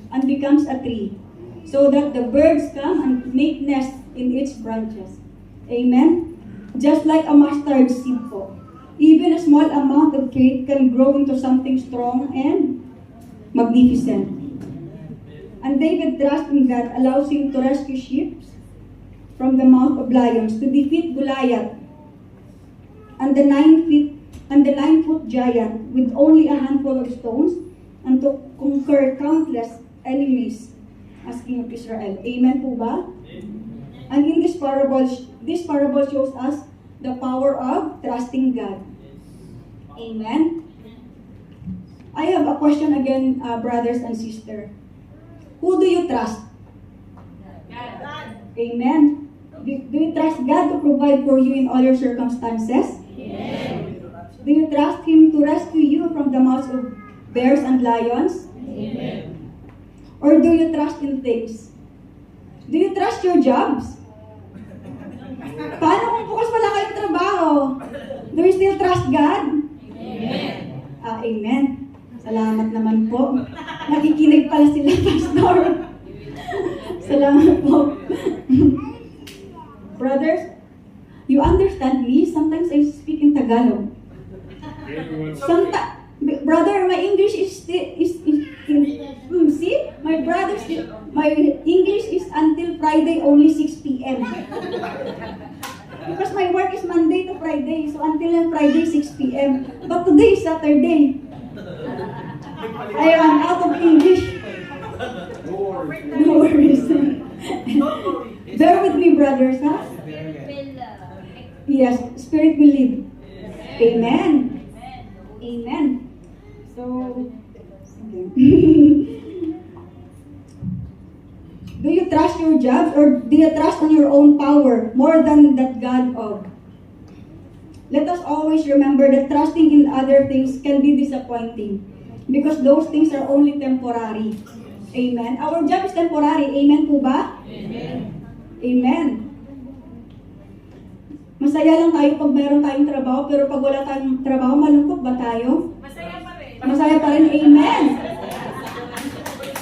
B: and becomes a tree, so that the birds come and make nests in its branches. Amen? Just like a mustard seed po. Even a small amount of faith can grow into something strong and magnificent. And David trust in God allows him to rescue sheep from the mouth of lions, to defeat Goliath and the 9-foot giant with only a handful of stones, and to conquer countless enemies as King of Israel. Amen po ba? And in this parable shows us the power of trusting God. Amen? I have a question again, brothers and sisters. Who do you trust?
C: God.
B: Amen. Do you trust God to provide for you in all your circumstances?
C: Amen.
B: Do you trust Him to rescue you from the mouths of bears and lions?
C: Amen.
B: Or do you trust in things? Do you trust your jobs? Paano kung bukas wala kayong trabaho? Do you still trust God?
C: Amen.
B: Amen. Salamat naman po. Nakikinig pala sila, Pastor. Salamat po. Brothers, you understand me? Sometimes I speak in Tagalog. Brother, my English is see? My English is until Friday only 6 p.m. Because my work is Monday to Friday, so until Friday 6 p.m. But today is Saturday. I am out of English. No worries. Bear with me, brothers, huh? Yes, Spirit will lead. Amen. Amen. So, do you trust your jobs, or do you trust on your own power more than that God of? Let us always remember that trusting in other things can be disappointing, because those things are only temporary. Amen. Our job is temporary. Amen po ba?
C: Amen.
B: Amen. Masaya lang tayo pag meron tayong trabaho, pero pag wala tayong trabaho, malungkot ba tayo?
C: Masaya pa rin.
B: Masaya pa rin. Amen.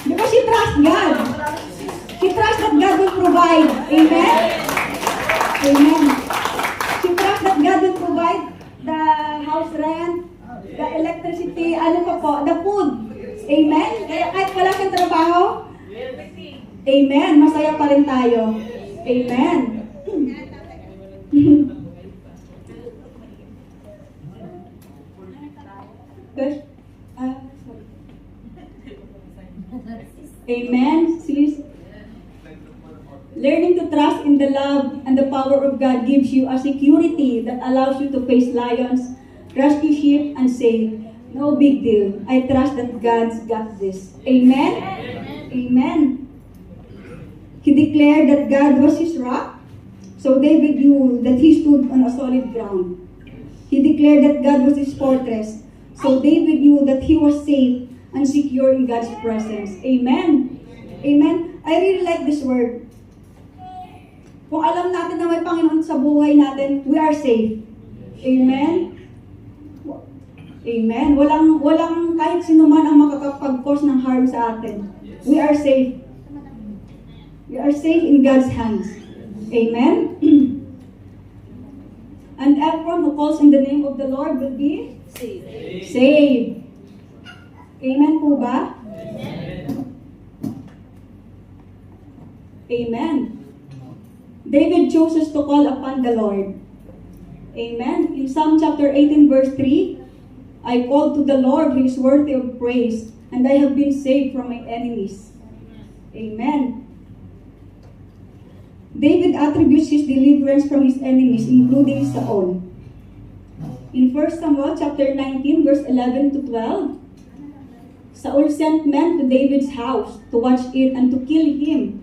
B: Because you trust God. You trust that God will provide. Amen. Amen. You trust that God will provide the house rent, the electricity, ano pa po, the food. Amen? Kaya kahit wala kang trabaho, amen, masaya pa rin tayo. Amen. Amen, sis. Learning to trust in the love and the power of God gives you a security that allows you to face lions, rescue sheep, and say, no big deal. I trust that God's got this. Amen? Amen. He declared that God was his rock, so David knew that he stood on a solid ground. He declared that God was his fortress, so David knew that he was safe and secure in God's presence. Amen. Amen. I really like this word. Kung alam natin na may Panginoon sa buhay natin, we are safe. Amen? Amen. Walang kahit sino man ang makakapag-cause ng harm sa atin. We are safe. We are safe in God's hands. Amen? And everyone who calls in the name of the Lord will be saved. Amen po ba? Amen. David chooses to call upon the Lord. Amen. In Psalm chapter 18 verse 3, I called to the Lord who is worthy of praise, and I have been saved from my enemies. Amen. David attributes his deliverance from his enemies, including Saul. In 1 Samuel chapter 19 verse 11 to 12, Saul sent men to David's house to watch it and to kill him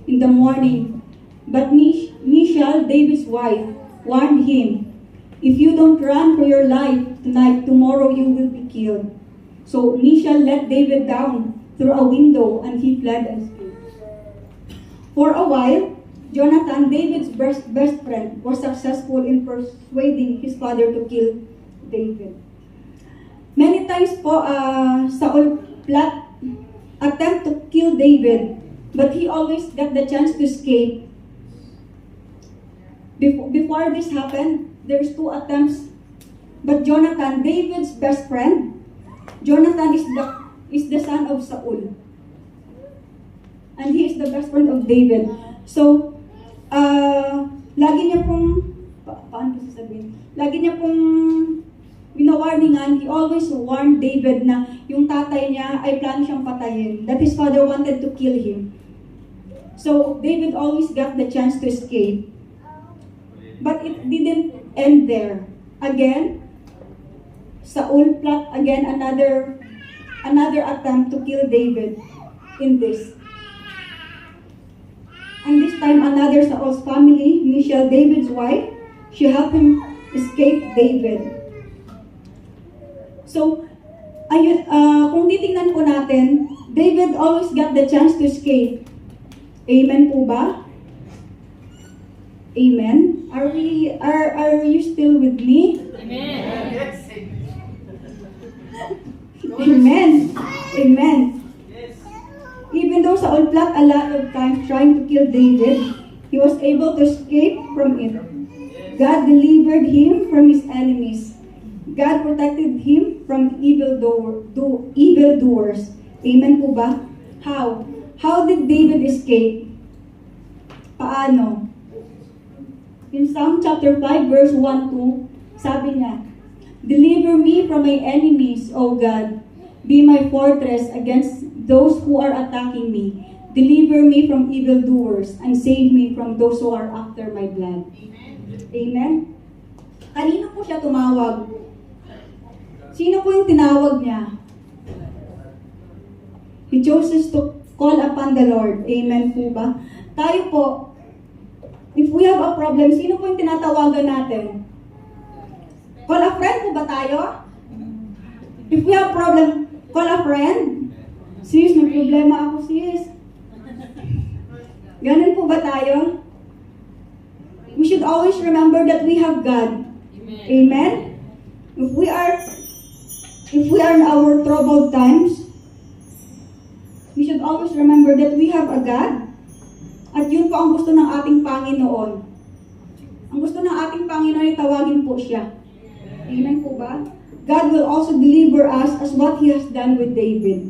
B: in the morning. But Michal, David's wife, warned him, "If you don't run for your life tonight, tomorrow you will be killed." So Michal let David down through a window, and he fled and escaped. For a while, Jonathan, David's best friend, was successful in persuading his father to kill David. Many times po, Saul attempt to kill David, but he always got the chance to escape. Before this happened, there's 2 attempts. But Jonathan, David's best friend, Jonathan is the son of Saul. And he is the best friend of David. So, lagi niya pong, paano ko sasabihin? Lagi niya pong winawarningan, he always warned David na yung tatay niya ay plano siyang patayin, that his father wanted to kill him. So, David always got the chance to escape. But it didn't end there. Again, Saul plot again another attempt to kill David in this. And this time, another Saul's family, Michal, David's wife, she helped him escape David. So, ayun, kung titingnan po natin, David always got the chance to escape. Amen po ba? Amen. Are you still with me?
C: Amen.
B: Amen. Amen. Even though Saul plot a lot of times trying to kill David, he was able to escape from it. God delivered him from his enemies. God protected him from evildoers. Amen po ba? How? How did David escape? Paano? In Psalm chapter 5 verse 1-2, sabi niya, "Deliver me from my enemies, O God. Be my fortress against those who are attacking me. Deliver me from evildoers and save me from those who are after my blood." Amen? Kanino po siya tumawag? Sino po yung tinawag niya? He chooses to call upon the Lord. Amen po ba? Tayo po, if we have a problem, sino po yung tinatawagan natin? Call a friend po ba tayo? If we have problem, call a friend. Sis, may problema ako, sis. Ganun po ba tayo? We should always remember that we have God. Amen? If we are in our troubled times, we should always remember that we have a God. At yun po ang gusto ng ating Panginoon. Ang gusto ng ating Panginoon ay tawagin po siya. Amen po ba? God will also deliver us as what He has done with David.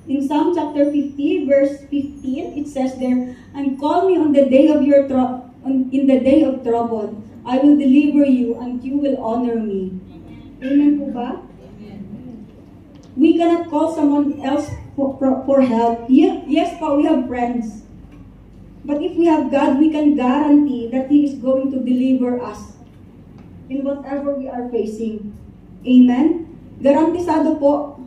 B: In Psalm chapter 50, verse 15, it says there, "And call me on the day of in the day of trouble. I will deliver you and you will honor me." Amen po ba? We cannot call someone else for help. Yes po, we have friends. But if we have God, we can guarantee that He is going to deliver us in whatever we are facing. Amen? Garantisado po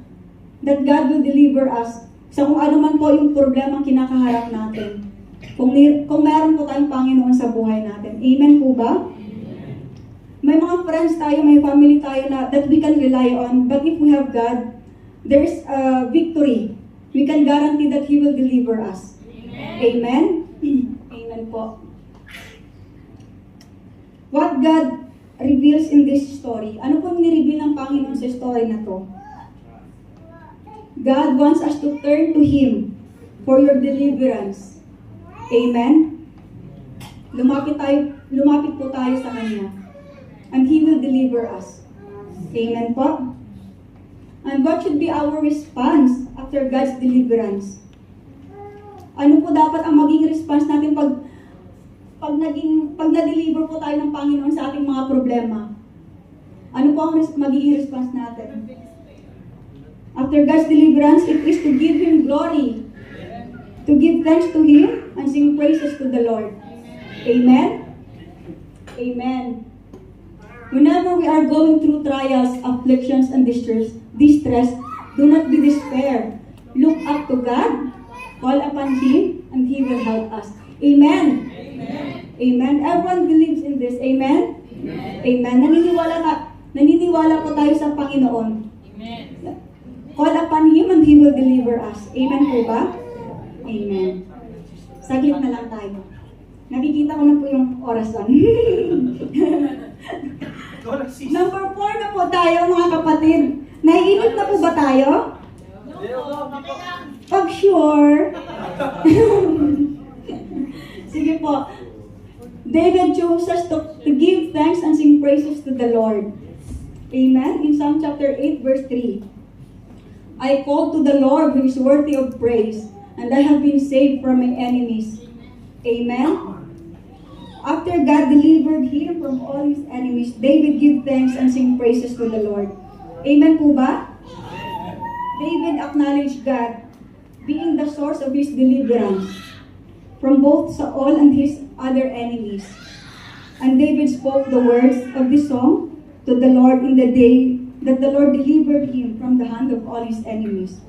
B: that God will deliver us sa kung ano man po yung problema kinakaharap natin. Kung meron po tayong Panginoon sa buhay natin. Amen po ba? May mga friends tayo, may family tayo na that we can rely on. But if we have God, there's victory. We can guarantee that He will deliver us. Amen? Amen you po. What God reveals in this story. Ano po ni-reveal ng Panginoon sa story na to? God wants us to turn to Him for your deliverance. Amen? Lumapit po tayo sa Kanya. And He will deliver us. Amen po? And what should be our response after God's deliverance? Ano po dapat ang maging response natin pag na-deliver po tayo ng Panginoon sa ating mga problema? Ano po ang magiging response natin? After God's deliverance, it is to give Him glory, to give thanks to Him, and sing praises to the Lord. Amen? Amen. Whenever we are going through trials, afflictions, and distress, do not be despair. Look up to God, call upon Him, and He will help us. Amen. Amen. Everyone believes in this. Amen? Amen. Naniniwala po tayo sa Panginoon. Call upon Him and He will deliver us. Amen po ba? Amen. Saglit na lang tayo. Nakikita ko na po yung orasan. Number 4 na po tayo, mga kapatid. Naiinip na po ba tayo? Pag sure. Sige po. David chose us to give thanks and sing praises to the Lord. Amen? In Psalm chapter 8, verse 3. I called to the Lord who is worthy of praise, and I have been saved from my enemies. Amen? After God delivered him from all his enemies, David gave thanks and sing praises to the Lord. Amen po ba? David acknowledged God being the source of his deliverance from both Saul and his other enemies. And David spoke the words of this song to the Lord in the day that the Lord delivered him from the hand of all his enemies.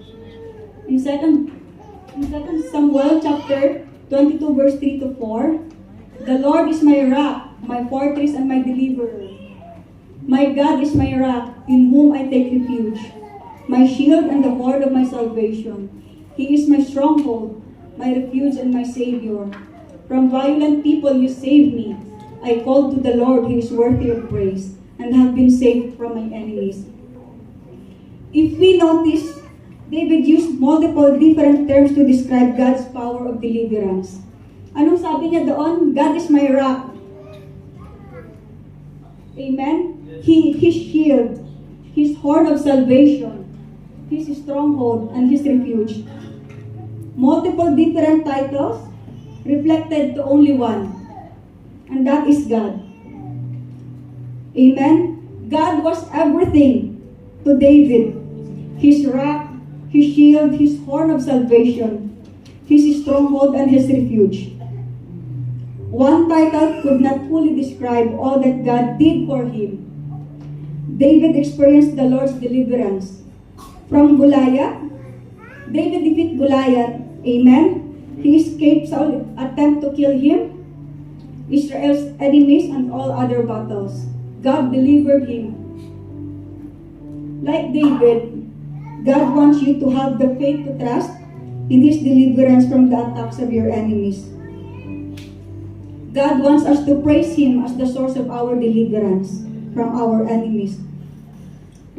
B: In 2 Samuel chapter 22 verse 3 to 4, the Lord is my rock, my fortress, and my deliverer. My God is my rock, in whom I take refuge, my shield and the horn of my salvation. He is my stronghold, my refuge, and my Savior. From violent people you save me. I called to the Lord, who is worthy of praise, and have been saved from my enemies. If we notice, David used multiple different terms to describe God's power of deliverance. Anong sabi niya doon? God is my rock. Amen? His shield, His horn of salvation, His stronghold, and His refuge. Multiple different titles reflected to only one, and that is God. Amen? God was everything to David. His rock, His shield, His horn of salvation, His stronghold, and His refuge. One title could not fully describe all that God did for him. David experienced the Lord's deliverance. From Goliath, David defeated Goliath. Amen? He escaped Saul's attempt to kill him, Israel's enemies, and all other battles. God delivered him. Like David, God wants you to have the faith to trust in His deliverance from the attacks of your enemies. God wants us to praise Him as the source of our deliverance from our enemies.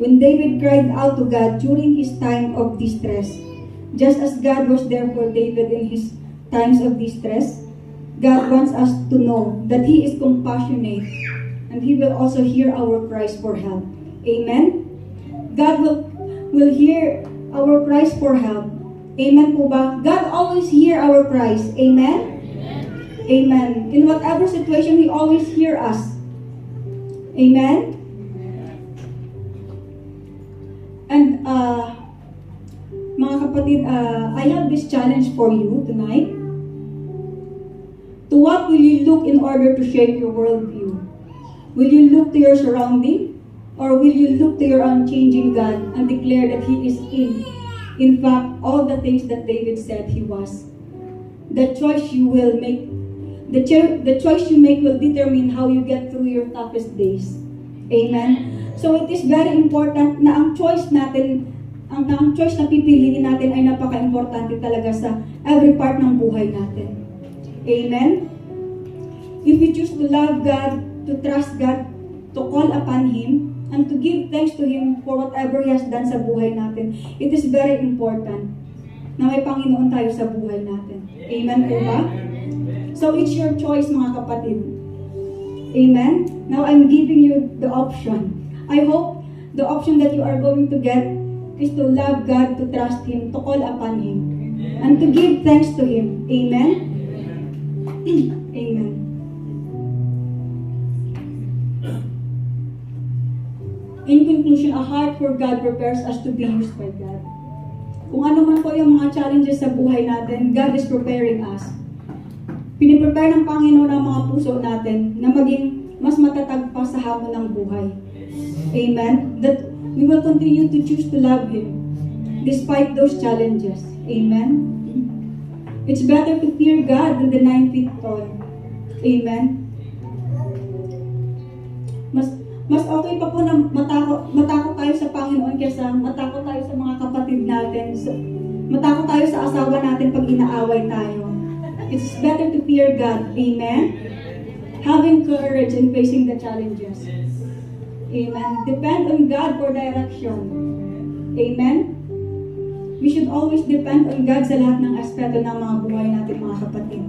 B: When David cried out to God during his time of distress, just as God was there for David in his times of distress, God wants us to know that He is compassionate and He will also hear our cries for help. Amen? God will hear our cries for help. Amen po ba? God always hear our cries. Amen? Amen. In whatever situation, He always hears us. Amen? And, mga kapatid, I have this challenge for you tonight. To what will you look in order to shape your worldview? Will you look to your surrounding? Or will you look to your unchanging God and declare that He is in fact, all the things that David said He was? The choice you make will determine how you get through your toughest days. Amen? So it is very important na ang choice na pipiliin natin ay napaka-importante talaga sa every part ng buhay natin. Amen? if we choose to love God, to trust God, to call upon Him, and to give thanks to Him for whatever He has done sa buhay natin, it is very important na may Panginoon tayo sa buhay natin. Amen po ba? So it's your choice, mga kapatid. Amen? Now I'm giving you the option. I hope the option that you are going to get is to love God, to trust Him, to call upon Him, and to give thanks to Him. Amen? Amen. In conclusion, a heart for God prepares us to be used by God. Kung ano man po yung mga challenges sa buhay natin, God is preparing us. Piniprepare ng Panginoon ang mga puso natin na maging mas matatag pa sa hamon ng buhay. Amen? That we will continue to choose to love Him despite those challenges. Amen? It's better to fear God than the 9 feet tall. Amen? Mas okay pa po na matakot tayo sa Panginoon kaysa matakot tayo sa mga kapatid natin. Matakot tayo sa asawa natin pag inaaway tayo. It's better to fear God. Amen? Having courage in facing the challenges. Amen? Depend on God for direction. Amen? We should always depend on God sa lahat ng aspeto ng mga buhay natin, mga kapatid.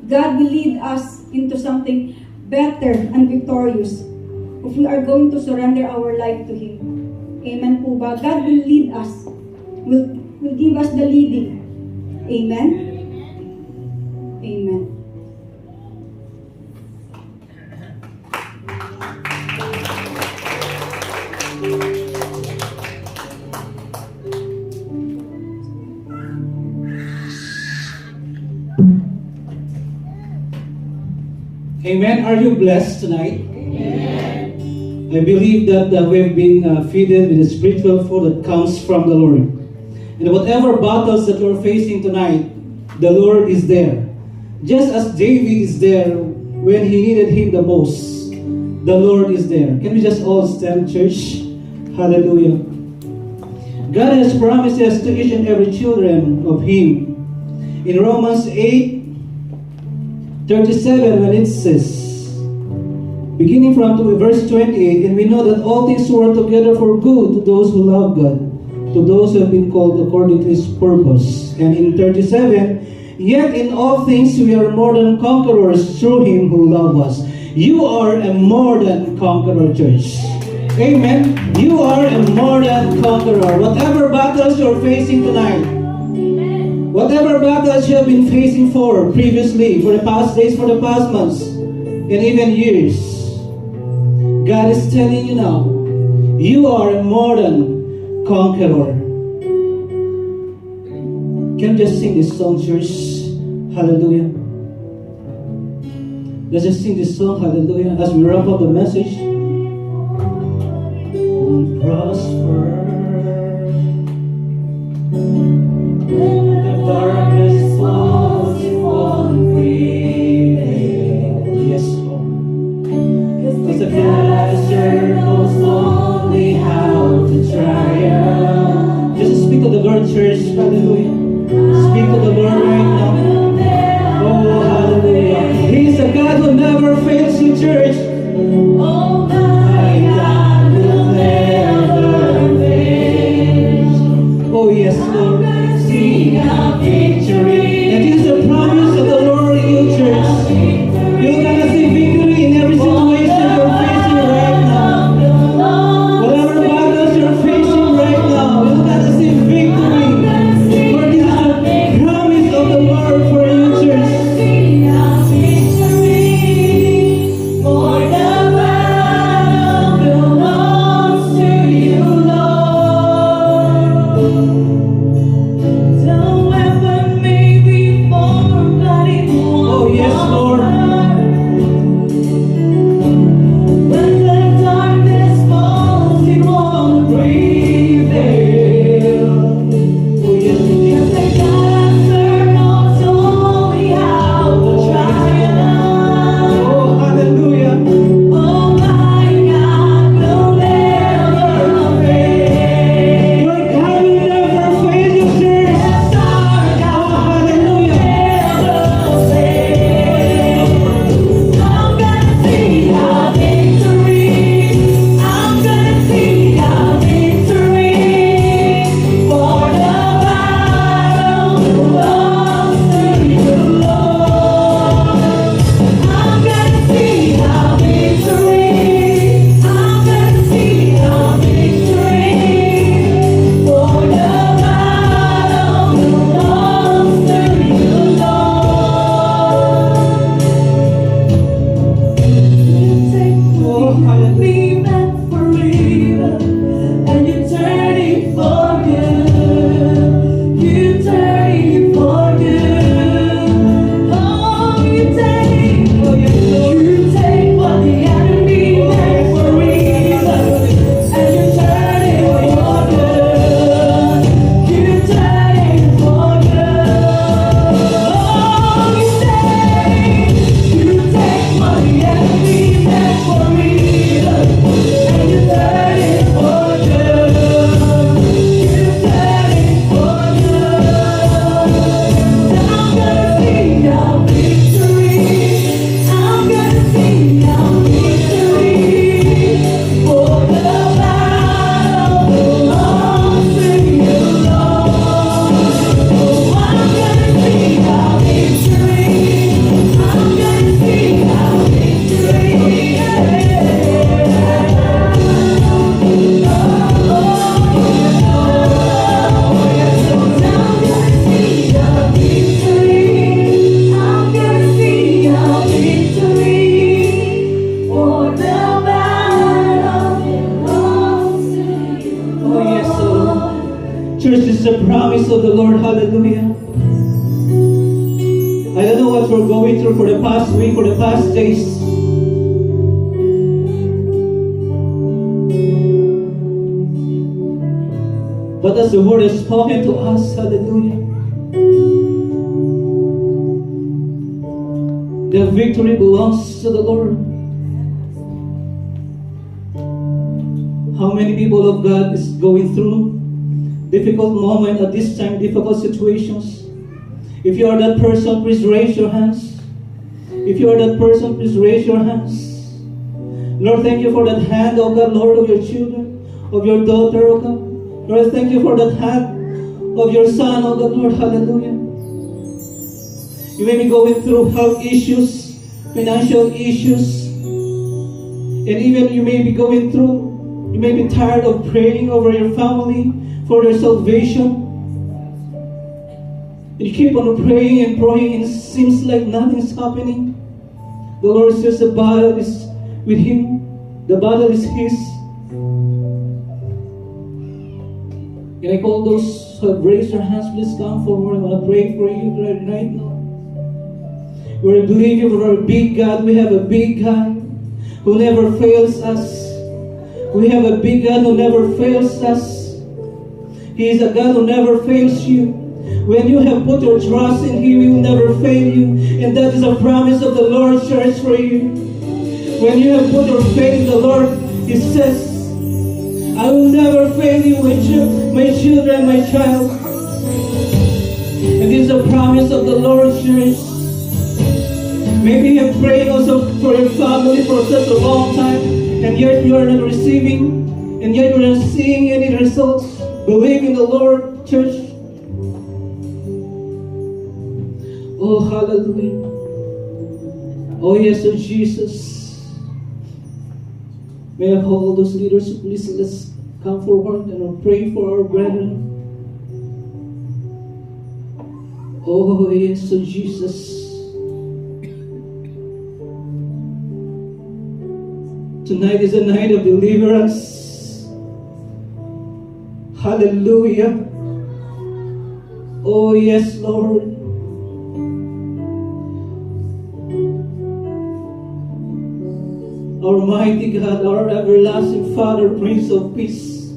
B: God will lead us into something better and victorious if we are going to surrender our life to Him. Amen po ba? God will lead us. Will give us the leading. Amen? Amen.
A: Amen. Are you blessed tonight? I believe that we've been fed with the spiritual food that comes from the Lord. And whatever battles that you're facing tonight, the Lord is there. Just as David is there when he needed Him the most, the Lord is there. Can we just all stand, church? Hallelujah. God has promises to each and every children of Him. In Romans 8:37, when it says, beginning from verse 28, and we know that all things work together for good to those who love God, to those who have been called according to His purpose. And in 37, yet in all things we are more than conquerors through Him who loved us. You are a more than conqueror, church. Amen. You are a more than conqueror. Whatever battles you're facing tonight, whatever battles you have been facing for previously, for the past days, for the past months, and even years, God is telling you now, you are a more than conqueror. Can we just sing this song, church? Hallelujah. Let's just sing this song, hallelujah, as we wrap up the message. Won't prosper. When the darkness falls, it won't prevail. Yes, Lord. Cause the pleasure knows only how to triumph. Just speak to the Lord, church. Hallelujah. Speak to the Lord right now. Oh, hallelujah. He's a God who never fails you, church. Oh, my God will never fail. Oh, yes, Lord. Sing a victory. And this is the promise of the Lord in you, church. You're gonna see victory in every situation you're facing right now. Whatever battles you're facing right now, you're gonna see victory. For
D: enemy meant for evil, and you turn it for good. You turn it for good. Oh, you take what the enemy meant for evil, and you turn it for good. You turn it for good. Oh, you take what the enemy meant for evil, and you turn it for good. You turn it for good. I'm gonna sing our victory. I'm gonna sing our victory. For the battle belongs to you, Lord. Oh, I'm gonna sing our victory. I'm gonna sing our victory. I'm gonna sing our victory. For the battle belongs to you,
A: Oh, yes, Lord. Church, this is a promise of the Lord. Hallelujah. I don't know what we're going through for the past week, for the past days. But as the word has spoken to us, hallelujah, the victory belongs to the Lord. How many people of God is going through difficult moment at this time, difficult situations? If you are that person, please raise your hands. If you are that person, please raise your hands. Lord, thank you for that hand, oh God, Lord, of your children, of your daughter, oh God. Lord, thank you for that hand of your son, oh God, Lord, hallelujah. You may be going through health issues, financial issues, and even you may be going through, you may be tired of praying over your family for their salvation. You keep on praying and praying, and it seems like nothing's happening. The Lord says the battle is with Him. The battle is His. Can I call those who have raised their hands? Please come forward. I want to pray for you right now. We're believing for our big God. We have a big God who never fails us. We have a big God who never fails us. He is a God who never fails you. When you have put your trust in Him, He will never fail you. And that is a promise of the Lord, church, for you. When you have put your faith in the Lord, He says, I will never fail you, my children, my child. And this is a promise of the Lord, church. Maybe you have prayed also for your family for such a long time, and yet you are not receiving, and yet you are not seeing any results. Believe in the Lord, church. Oh, hallelujah. Oh, yes, oh, Jesus. May I call those leaders, please let's come forward and I'll pray for our brethren. Oh, yes, oh, Jesus. Tonight is a night of deliverance. Hallelujah. Oh, yes, Lord. Our mighty God, our everlasting Father, Prince of Peace.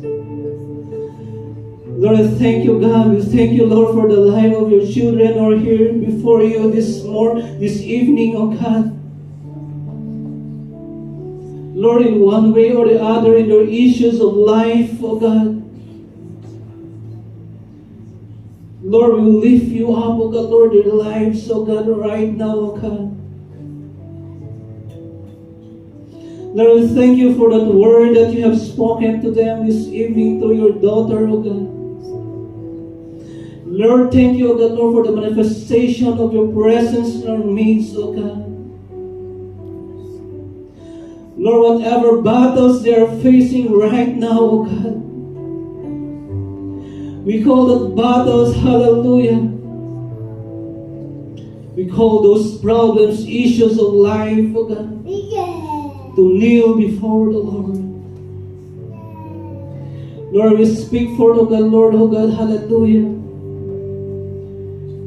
A: Lord, I thank you, God. We thank you, Lord, for the life of your children who are here before you this evening, oh God. Lord, in one way or the other, in their issues of life, oh God. Lord, we lift you up, oh God, Lord, their lives, oh God, right now, oh God. Lord, we thank you for that word that you have spoken to them this evening through your daughter, oh God. Lord, thank you, oh God, Lord, for the manifestation of your presence in our midst, oh God. Lord, whatever battles they are facing right now, oh God, we call those battles, hallelujah. We call those problems issues of life, oh God. to kneel before the Lord. Lord, we speak for, oh God, Lord, oh God, hallelujah.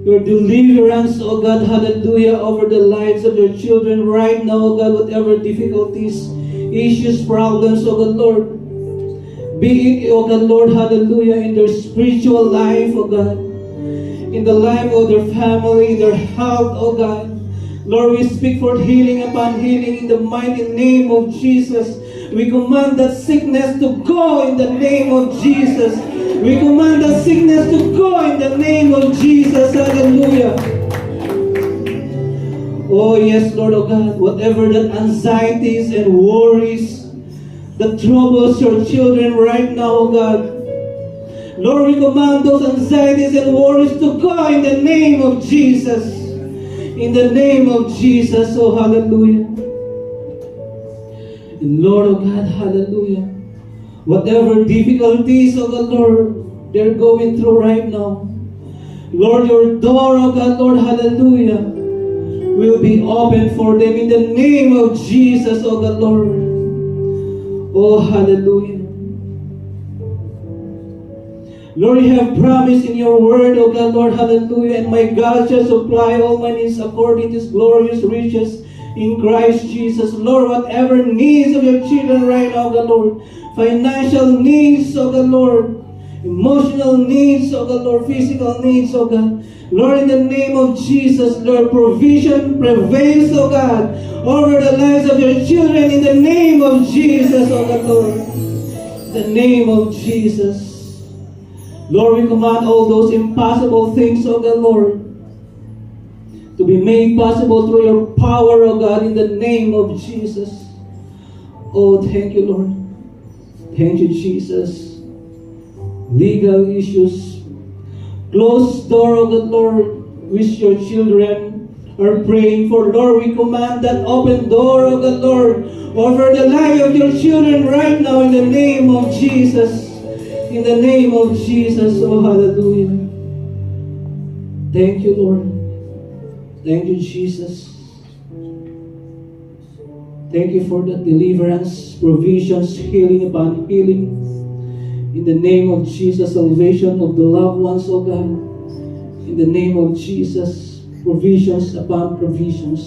A: Your deliverance, oh God, hallelujah, over the lives of your children right now, oh God, whatever difficulties, issues, problems, oh God, Lord. Be it, oh God, Lord, hallelujah, in their spiritual life, oh God, in the life of their family, their health, oh God. Lord, we speak for healing upon healing in the mighty name of Jesus. We command that sickness to go in the name of Jesus. We command that sickness to go in the name of Jesus. Hallelujah. Oh yes, Lord, oh God, whatever that anxieties and worries that troubles your children right now, oh God. Lord, we command those anxieties and worries to go in the name of Jesus. In the name of Jesus, oh hallelujah. And Lord, oh God, hallelujah. Whatever difficulties, oh God, Lord, they're going through right now. Lord, your door, oh God, Lord, hallelujah, will be open for them in the name of Jesus, oh God, Lord. Oh, hallelujah. Lord, you have promised in your word, oh God, Lord, hallelujah, and my God shall supply all my needs according to his glorious riches in Christ Jesus. Lord, whatever needs of your children right now, God, Lord, financial needs, oh God, Lord, emotional needs, oh God, Lord, physical needs, oh God. Lord, in the name of Jesus, Lord, provision prevails, oh God, over the lives of your children in the name of Jesus, oh God, Lord. In the name of Jesus. Lord, we command all those impossible things, oh God, Lord, to be made possible through your power, oh God, in the name of Jesus. Oh, thank you, Lord. Thank you, Jesus. Legal issues. Closed door, oh God, Lord, which your children are praying for. Lord, we command that open door, oh God, Lord, over the life of your children right now in the name of Jesus. In the name of Jesus, oh hallelujah. Thank you, Lord. Thank you, Jesus. Thank you for the deliverance, provisions, healing upon healing. In the name of Jesus, salvation of the loved ones, oh God. In the name of Jesus, provisions upon provisions.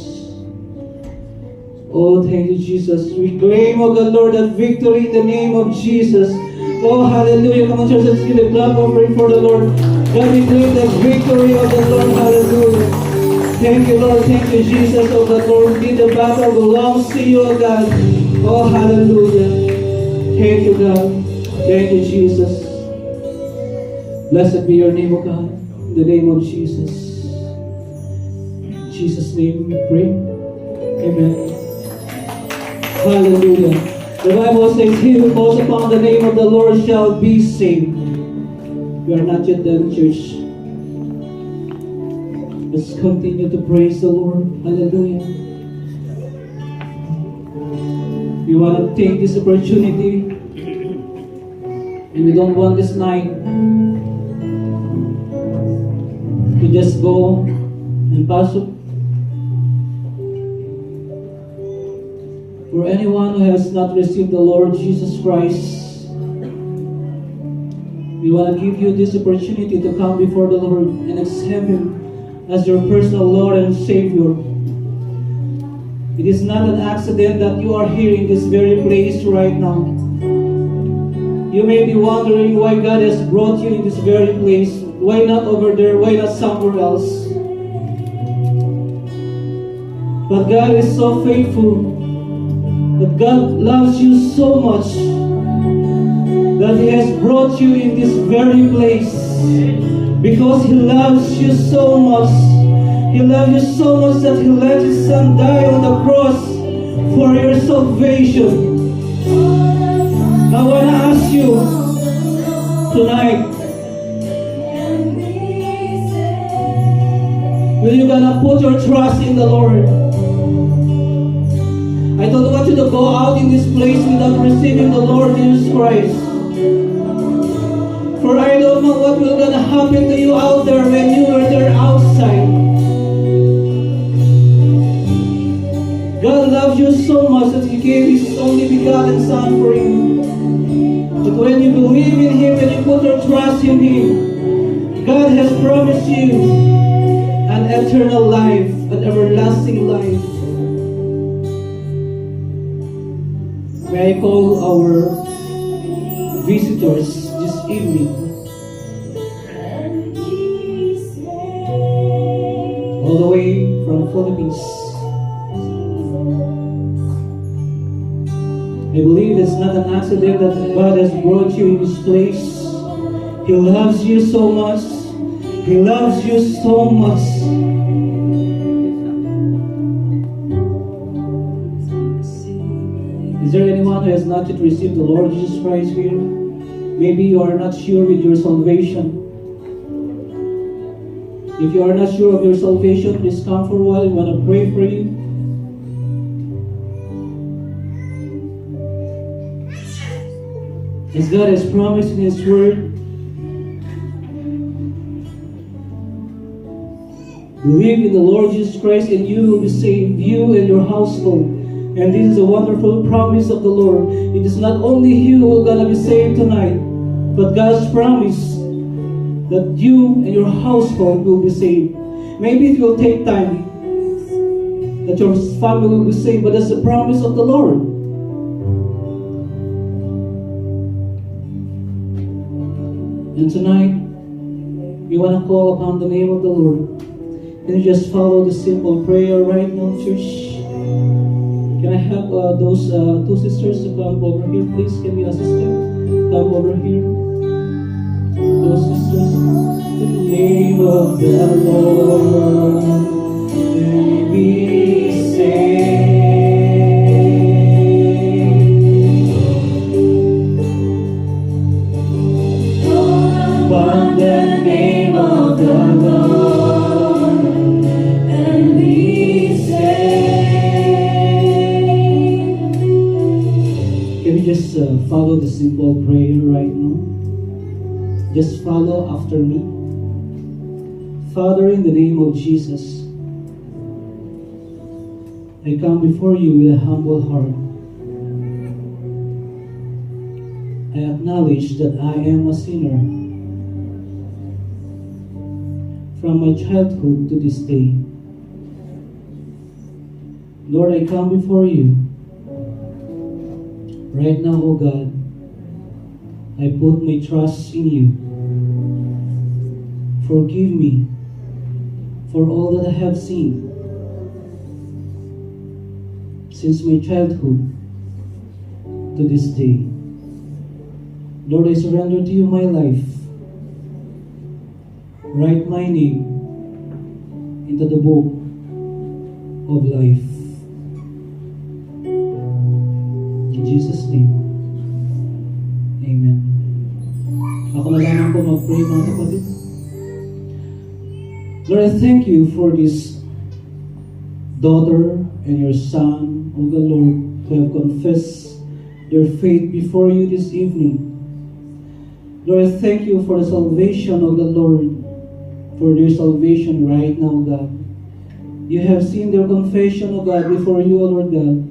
A: Oh, thank you, Jesus. We claim, oh God, Lord, that victory in the name of Jesus. Oh, hallelujah. Come on, church, let's give a clap offering for the Lord. God, we claim the victory of the Lord. Hallelujah. Thank you, Lord. Thank you, Jesus. Oh, God, Lord, indeed the battle belongs to you, oh God. Oh, hallelujah. Thank you, God. Thank you, Jesus. Blessed be your name, oh God. In the name of Jesus. In Jesus' name we pray. Amen. Hallelujah. The Bible says, he who calls upon the name of the Lord shall be saved. We are not yet done, church. Let's continue to praise the Lord. Hallelujah. We want to take this opportunity, and we don't want this night to just go and pass up. For anyone who has not received the Lord Jesus Christ, we want to give you this opportunity to come before the Lord and accept Him as your personal Lord and Savior. It is not an accident that you are here in this very place right now. You may be wondering why God has brought you in this very place. Why not over there? Why not somewhere else? But God is so faithful. That God loves you so much that He has brought you in this very place because He loves you so much. He loves you so much that He let His Son die on the cross for your salvation. Now I want to ask you tonight, will you gonna put your trust in the Lord? I don't want you to go out in this place without receiving the Lord Jesus Christ. For I don't know what will gonna happen to you out there when you are there outside. God loves loves you so much that He gave His only begotten Son for you. But when you believe in Him and you put your trust in Him, God has promised you an eternal life, an everlasting life. May I call our visitors this evening, all the way from Philippines. I believe it's not an accident that God has brought you in this place. He loves you so much. He loves you so much. Is there anyone who has not yet received the Lord Jesus Christ here? Maybe you are not sure with your salvation. If you are not sure of your salvation, please come for a while. I want to pray for you. As God has promised in His Word, believe in the Lord Jesus Christ and you will be saved, you and your household. And this is a wonderful promise of the Lord. It is not only you who are going to be saved tonight, but God's promise that you and your household will be saved. Maybe it will take time that your family will be saved, but that's the promise of the Lord. And tonight, we want to call upon the name of the Lord. Can you just follow the simple prayer right now, church? Can I have those two sisters to come over here, please? Can we assist them? Come over here. Those sisters. In the name of the Lord, may we say. Upon the name of the Lord, and we say. Can you just follow the simple prayer right now? Just follow after me. Father, in the name of Jesus, I come before you with a humble heart. I acknowledge that I am a sinner from my childhood to this day. Lord, I come before you right now, O God. I put my trust in you. Forgive me for all that I have sinned since my childhood to this day. Lord, I surrender to you my life. Write my name into the book of life. In Jesus' name, Amen. Ako na lang po mag-pray, mga kapatid. Lord, I thank you for this daughter and your son, O God, Lord, who have confessed their faith before you this evening. Lord, I thank you for the salvation of the Lord, for their salvation right now, God. You have seen their confession, O God, before you, O Lord God,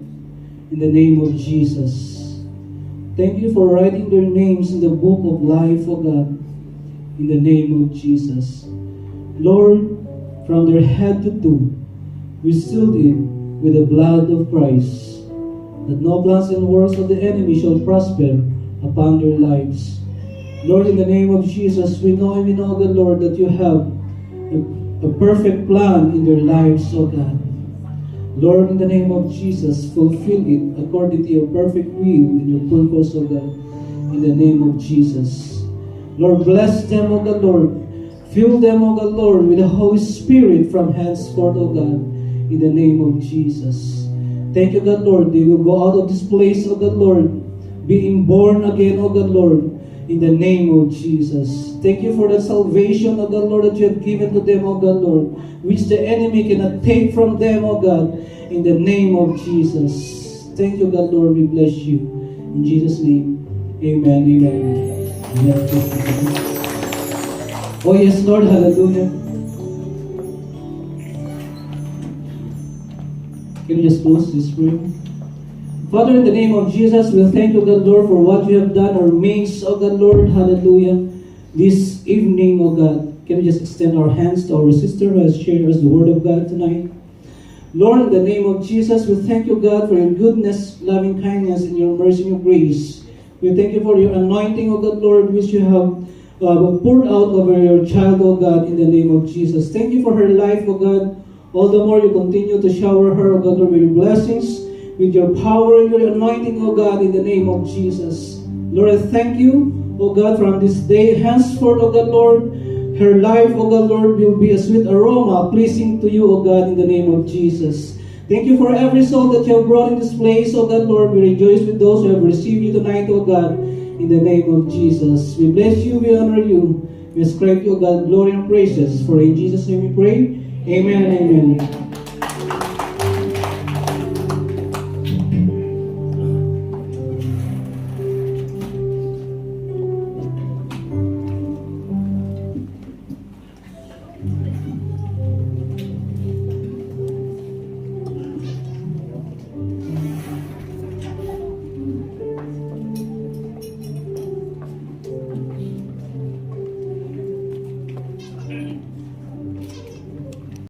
A: in the name of Jesus. Thank you for writing their names in the book of life, O God, in the name of Jesus. Lord, from their head to toe, we sealed it with the blood of Christ, that no plans and works of the enemy shall prosper upon their lives. Lord, in the name of Jesus, we know, God, Lord, that you have a perfect plan in their lives, O God. Lord, in the name of Jesus, fulfill it according to your perfect will and your purpose, O God, in the name of Jesus. Lord, bless them, O God, Lord. Fill them, O God, Lord, with the Holy Spirit from henceforth, O God, in the name of Jesus. Thank you, God, Lord. They will go out of this place, O God, Lord, being born again, O God, Lord, in the name of Jesus. Thank you for the salvation, O God, Lord, that you have given to them, O God, Lord, which the enemy cannot take from them, O God, in the name of Jesus. Thank you, God, Lord. We bless you. In Jesus' name, amen, amen. Amen. Oh yes, Lord, hallelujah. Can you just close this prayer? Father, in the name of Jesus, we thank you, God, Lord, for what you have done, our means, oh God, Lord, hallelujah, this evening, oh God. Can we just extend our hands to our sister who has shared us the word of God tonight? Lord, in the name of Jesus, we thank you, God, for your goodness, loving kindness, and your mercy and your grace. We thank you for your anointing, O God, Lord, which you have poured out over your child, O God, in the name of Jesus. Thank you for her life, O God. All the more you continue to shower her, O God, with your blessings, with your power and your anointing, O God, in the name of Jesus. Lord, I thank you, O God, from this day henceforth, O God, Lord, her life, O God, Lord, will be a sweet aroma, pleasing to you, O God, in the name of Jesus. Thank you for every soul that you have brought in this place, O God, Lord. We rejoice with those who have received you tonight, O God, in the name of Jesus. We bless you, we honor you. We ascribe you, O God, glory and praises. For in Jesus' name we pray. Amen and amen.